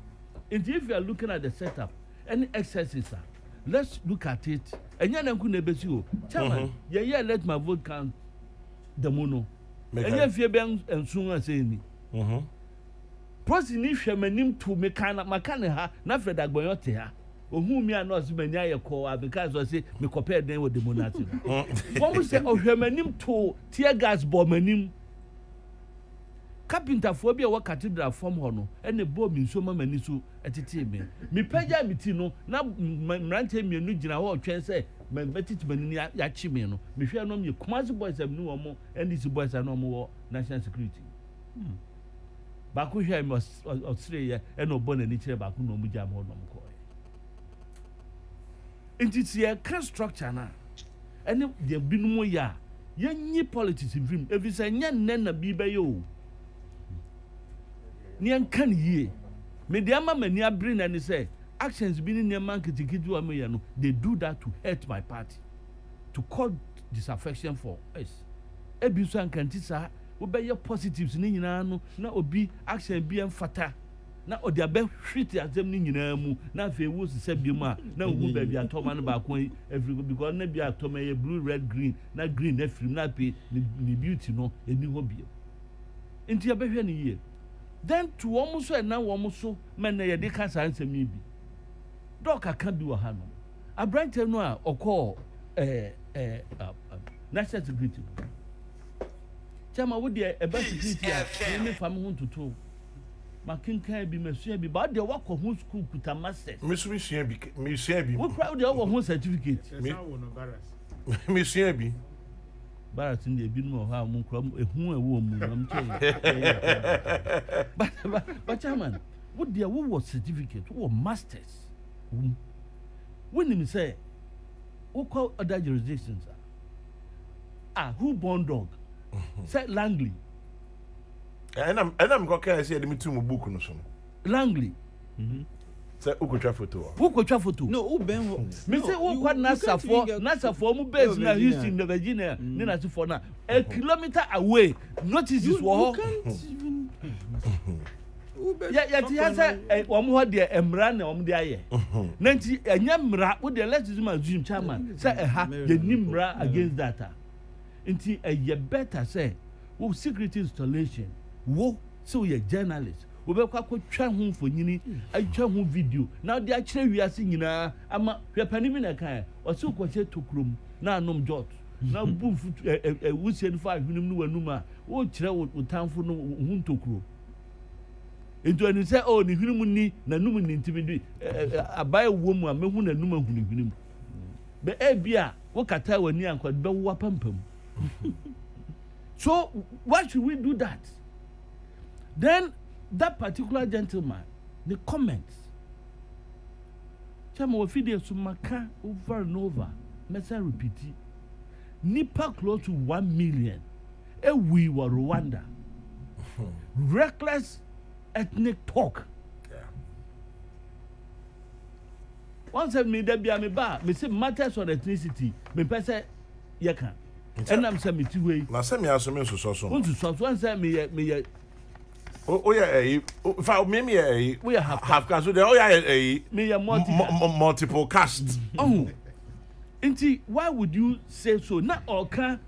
And if you are looking at the setup, any excesses, let's look at it. And you know, Chairman, let my vote count the mono. And you fear banks and sooner saying, Prosini Shemanim to Makana, not Fred Agboyotea, or whom me are not many call because I say, me compare them with the monarchy. What was say of Shemanim to tear gas bombanim? Carpenter phobia wa cathedral form hono ene bomb nso mama ni so etete me pagya mitino na mrante mienu gina ho twen se me betit manini ya chi me no me hwe no me Kumasi boys am no mo NDC boys am no mo national security ba ko hwe me Australia ene obona ni kire ba ko no mu jam ho no ko entity e crash structure na ene de binumo ya yenyi politics in film if say nya nna bi be yo Nian can ye. Mediama mania bring and say actions being near market no, they do that to hurt my party, to cause disaffection for us. Ebisu and Kantisa will be your positives in no obi action be fata. Na odi abe hwiti azem ni nyina mu na fe wo se bi mu a na hu ba bi atoma no ba kon every because na bi atoma ye blue red green na green na film na pe ni beauty no eni ho bi. Enti abehwe ni ye. Then to almost so and now almost so men na ye cancer answer me bi. Doc aka bi wa ha no. Abrante no a okọ national security. Chama wo de e ba security a me fam ho toto. Makinkan bi mesua bi ba de wakọ ho school kuta masters. Mesua bi. Wo crowd de wo ho certificate. Mesua bi. Barrett in the Binmo, how Munkrum, a woman, but Chairman, what dear, what was certificate, what masters? When him say, who call other jurisdictions? Who born dog? Said Langley. And I'm going to say, me too, book no son. Langley. Say, who could travel to? Who could travel to? No, who ben? Me say, who quite NASA for mu base na Houston, the Virginia, Nina to for now. A kilometer away. Notice this war. Yeah, the answer, one more dear, Emran, dear. Nancy, and Yamra, would the let him assume, Chairman, say a ha, the Nimra against data. Until a year better say, who secret installation, wo, so you're journalist. We be kwa twa ho mfonyini atwa ho video now they actually we are seeing na ama hwepani na kan o se kwose tokrom na anom jot na bu wusie no fa hwenum no wanum a wo kire wo tamfo no hu ntokro ento ani se o ni hwenum ni na num ni ntimidu abai wo mu a mehu na num ahunihunum be bia wo kata wani anko be wo pampam so why should we do that then that particular gentleman, the comments. Chama video sumaka over and over. Mesa repeat. Nipa close to 1 million. We were Rwanda. Reckless ethnic talk. Yeah. Once I made that be a me ba, me say matters of ethnicity. Me pese yeka. And I'm saying me two way. Na say me assume so. Once I me Oh yeah, maybe we have cast. So oh yeah, me multiple cast. Oh, inti why would you say so? Na oka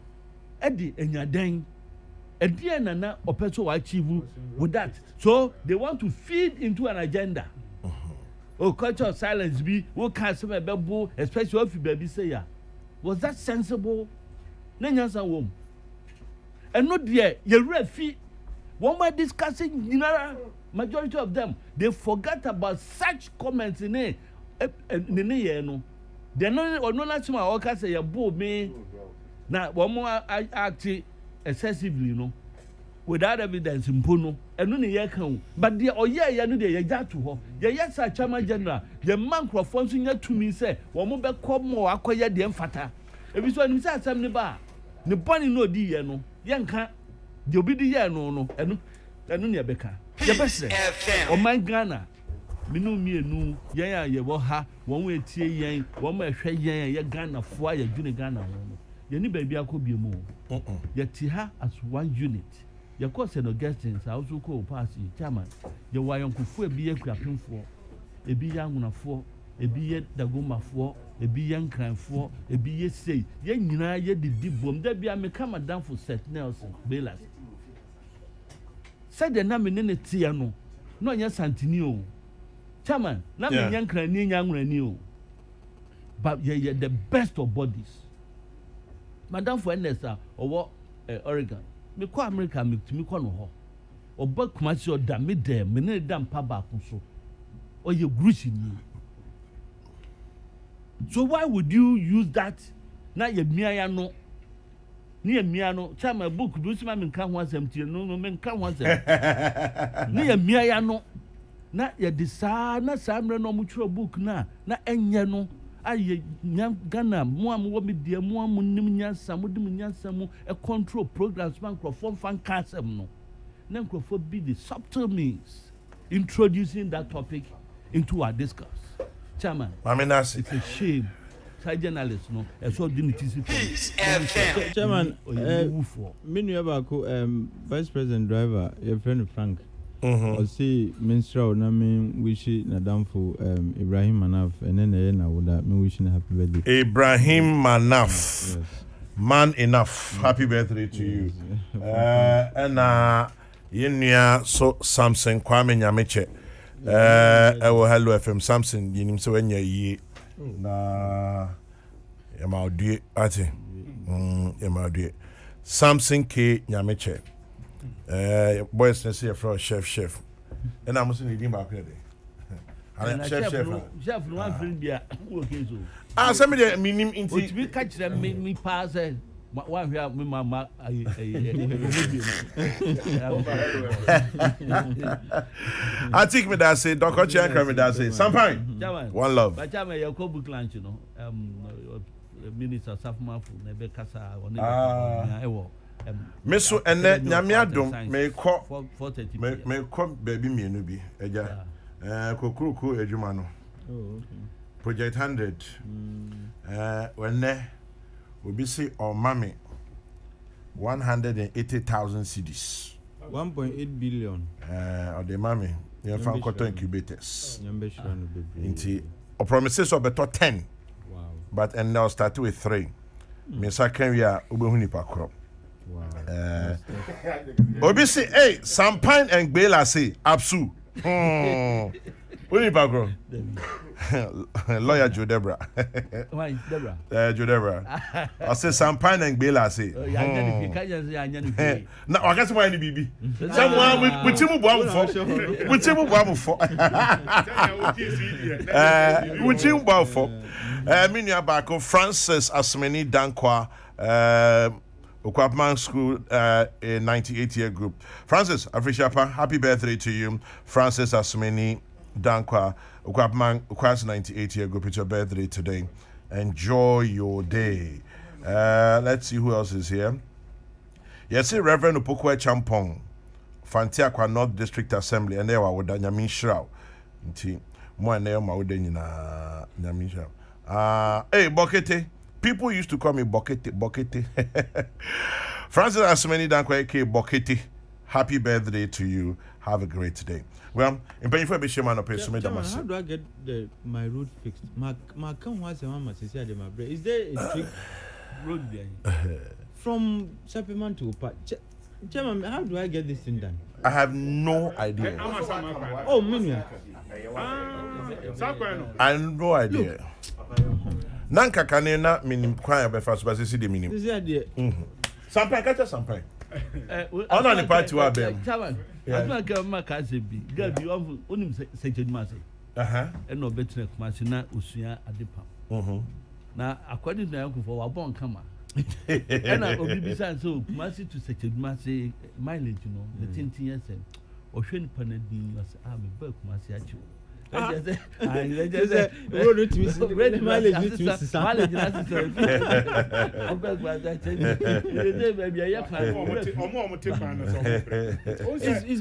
edi enyaden edi na opeso wa achieve with that. So they want to feed into an agenda. Oh, culture of silence be who can say bebo, especially if you baby say ya. Was that sensible? Nenyansa wom. And not there, you refi. When we're discussing general majority of them, they forget about such comments in it. They're not something say you boo me. Now one more act excessively, you know, without evidence in Puno. And only ye can. But the you know they to her. Yes, a chairman general. The man crofonsing to me say, one more back come more acquire the emphata. If it's one inside some bar, the bunny no dear no, young can't. The obedient no, and near Becca. The best or my Ghana. Minu me no, ya ha, one way tea yang, one way shay yang, ya Ghana for your junior Ghana. You need baby, I could be more. Yet Tiha as one unit. Your course and Augustins, I also call passy, chairman. Your why uncle for be a crapping for, a be young on for, a be yet the goma for, a be young crime for, a be yet say, yen yet the deep bomb, there be a mecama down for Seth Nelson, Bayless. Said the name in Tiano, no yes Santinio. Chairman, not a young crane, young renew. But ye the best of bodies. Madame Fuenessa or what Oregon. Me call America me to me call or buck much your damn mid there, minute damn paba so. Or you greasy me. So why would you use that? Not your miano. Near miano, Chama book, do some men come once empty, no men come once. Near miano, not your desire, not some no mutual book na, not enyano. I young Ghana, Muam will be dear Muam Munimian, some would mean some a control programs, microphone fan cancer. No, Necrophone be the subtle means introducing that topic into our discourse. Chairman, I mean, it's a shame. Side journalists, no, a so dignity. Chairman, many about Vice President Driver, your friend Frank. Or see minstrel na me wish Nadam for Ibrahim Manaf and then I would me wishing happy birthday. Ibrahim Manaf. Yes. Man enough. Happy birthday to you. And yenya so Samson Kwame Nyameche. Hello FM Samson yinim so enya yi na yamaudie ati. Yamaudie. Samson K Nyameche. Boys na say from chef and I'm saying him back there chef no one friend bia okay so ah some dey minim inti we catch them me pass One here, my mama, I think me that say, Dr. Chiankra me that say, Sampai, one love. But I'm a book lunch, you know. Minister Safma for Nebekasa or Meso ene nyamiadom me ko 4:30 me ko baby mienu bi eja Kokrokoo adwuma no project 100 wenne obi say o mame 180,000 cedis 1.8 billion o de mame you fan koto incubators nyambe shira no bebre nti o promises of better 10 wow but and now start with 3 me second year obehu nipa kro. Wow. Obi say, hey, Sampine and Bela say, Absu. What you back, Lawyer Joe Debra. Why, Debra? Joe Debra. I say Sampine and Bela say. Now, I guess why any BB. Someone with Timu Bam for. With Timu Bam for. With Timu Bam for. Minya Bako, Francis Asmeni Dankwa. Okwapman School, a 98-year group. Francis Afrishapa, happy birthday to you. Francis Asmeni Dankwa, Okwapman, Okwa's 98-year group. It's your birthday today. Enjoy your day. Let's see who else is here. Yes, Reverend Upokwe Champong, Fantiakwa North District Assembly, and there were Nyamin Shrao. Mo and there, Nyamin Shrao. Hey, Bokete. People used to call me Bokete. Francis Asmeni Dankwa K. Bokete. Happy birthday to you. Have a great day. Well, in paying for a bishop, how do I get my road fixed? My account was a mama to say my break. Is there a trick road there? From Supplement to Opa. Chairman, how do I get this thing done? I have no idea. Oh, Minya. I have no idea. Nanka kanena minim kwaya be fa so ba se de minim. This is idea. Sampai catch sampai. Ona ni party wa be. Chairman. Asma ka ma ka se bi. Girl bi onim se cheduma se. E no betre kuma se na osua adepa. Na according to yanko for wa bon kama. E na obi bi san so kuma se to se cheduma se mileage no. The tintin yes. O hwe ni panadin was me ba kuma se achi. It's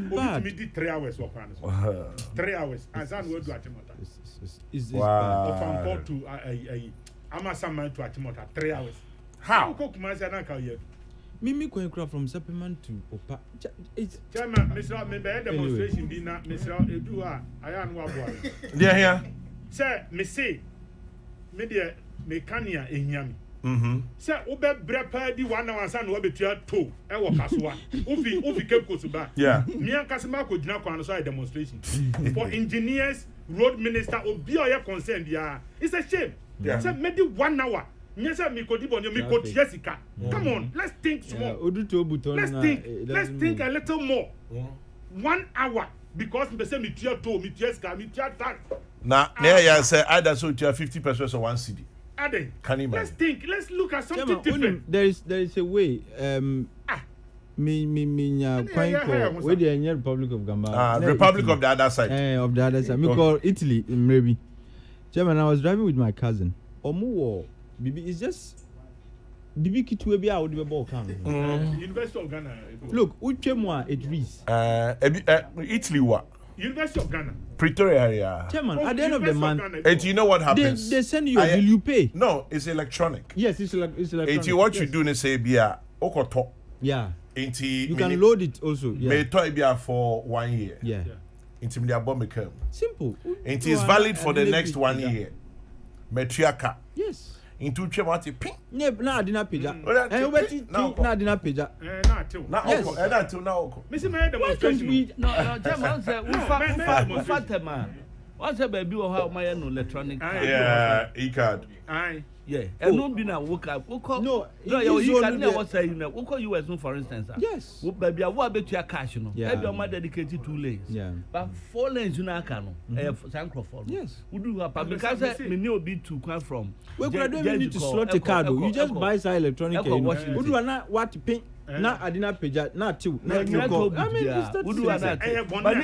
bad. 3 hours. 3 hours. As I would do at Is wow. To Amasaman to Atimota 3 hours. How? Cook Mazanaka. Mimi Koekra from Supplement to Opa. It's Chairman, Mr. Member demonstration dinner, Mr. Edua, I am Wabwa. Dear here. Sir, me say, media mechania in Yami. Sir, Obe Brepa di 1 hour and Obe Tia 2, Ewa Kaswa, Ufi Cape Kosuba. Yeah. Mia Kasama could not answer demonstration. For engineers, road minister, or be your concerned, yeah. It's a shame. Yeah. Sir, maybe 1 hour. Yes, Jessica. Come on, let's think small. Let's think a little more. 1 hour because me say me tier 2, me tier scar, me tier 3. Now, there say either so tier 50% of one city. Ade, can you imagine? Let's think. Let's look at something different. There is a way. Me quite where the Republic of Gambia. Republic of the other side. Of the other side. Me call Italy maybe. Chairman, I was driving with my cousin. Omuwo. Bibi is just Bibi Kitwe be out the ball can. University of Ghana. Look, Uchemwa Idris. Italy what? University of Ghana. Pretoria area. Chairman, at the end of the month, and you know what happens? They send you a bill, you pay. No, it's electronic. Yes, it's electronic. And what you do is say bia okoto. Yeah. You can load it also. Yeah. May toy bia for 1 year. Yeah. Into the bomb become. Simple. It is valid for the next 1 year. Metriaka. Yes. Into Chemati ping. Na adina peja. Na adina peja. Mr. Mayor demonstration. No, Chairman say we fatema. Once a baby or how my electronic card. Yeah, e-card. Aye. Yeah, and no be now woke up. No, you can never say you know. We call US for instance. Yes. Baby, I want bet you cash, you know. Yeah. Maybe I'm dedicated 2 lanes. Yeah. But 4 lanes you know can. Sancrophone. Yes. We do have because me no be to come from. We don't need to slot a card. You just buy some electronic. We do not what pink. Na adina peja na two na nyoko. I mean, we do that. But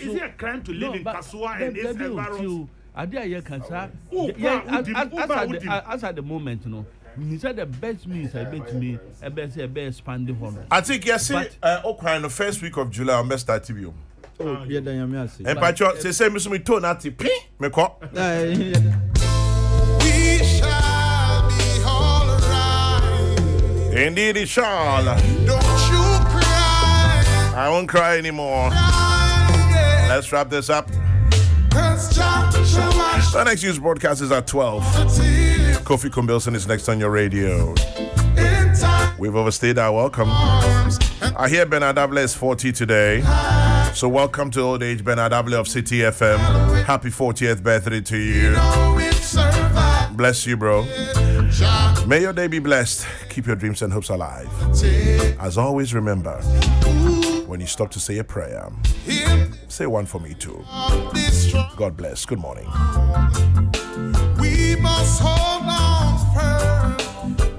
is it a crime to live in Kasua and this environment? Ade aye kan sa as at the moment no he said the best means I bet me e be say be expand the honor. I think yes okwan the first week of July on best start TV. Oh, yeah, dan yami ase. E pa cho say me so me to na ti pin me ko. We shall be all right. Indeed it shall. Don't you cry. I won't cry anymore. Cry, Let's wrap this up. yeah. The next news broadcast is at 12. Kofi Kumbilson is next on your radio. We've overstayed our welcome. I hear Bernard Adable is 40 today. So welcome to old age Bernard Adable of City FM. Happy 40th birthday to you. Bless you, bro. May your day be blessed. Keep your dreams and hopes alive. As always, remember, when you stop to say a prayer, say one for me too. God bless. Good morning. We must hold on firm.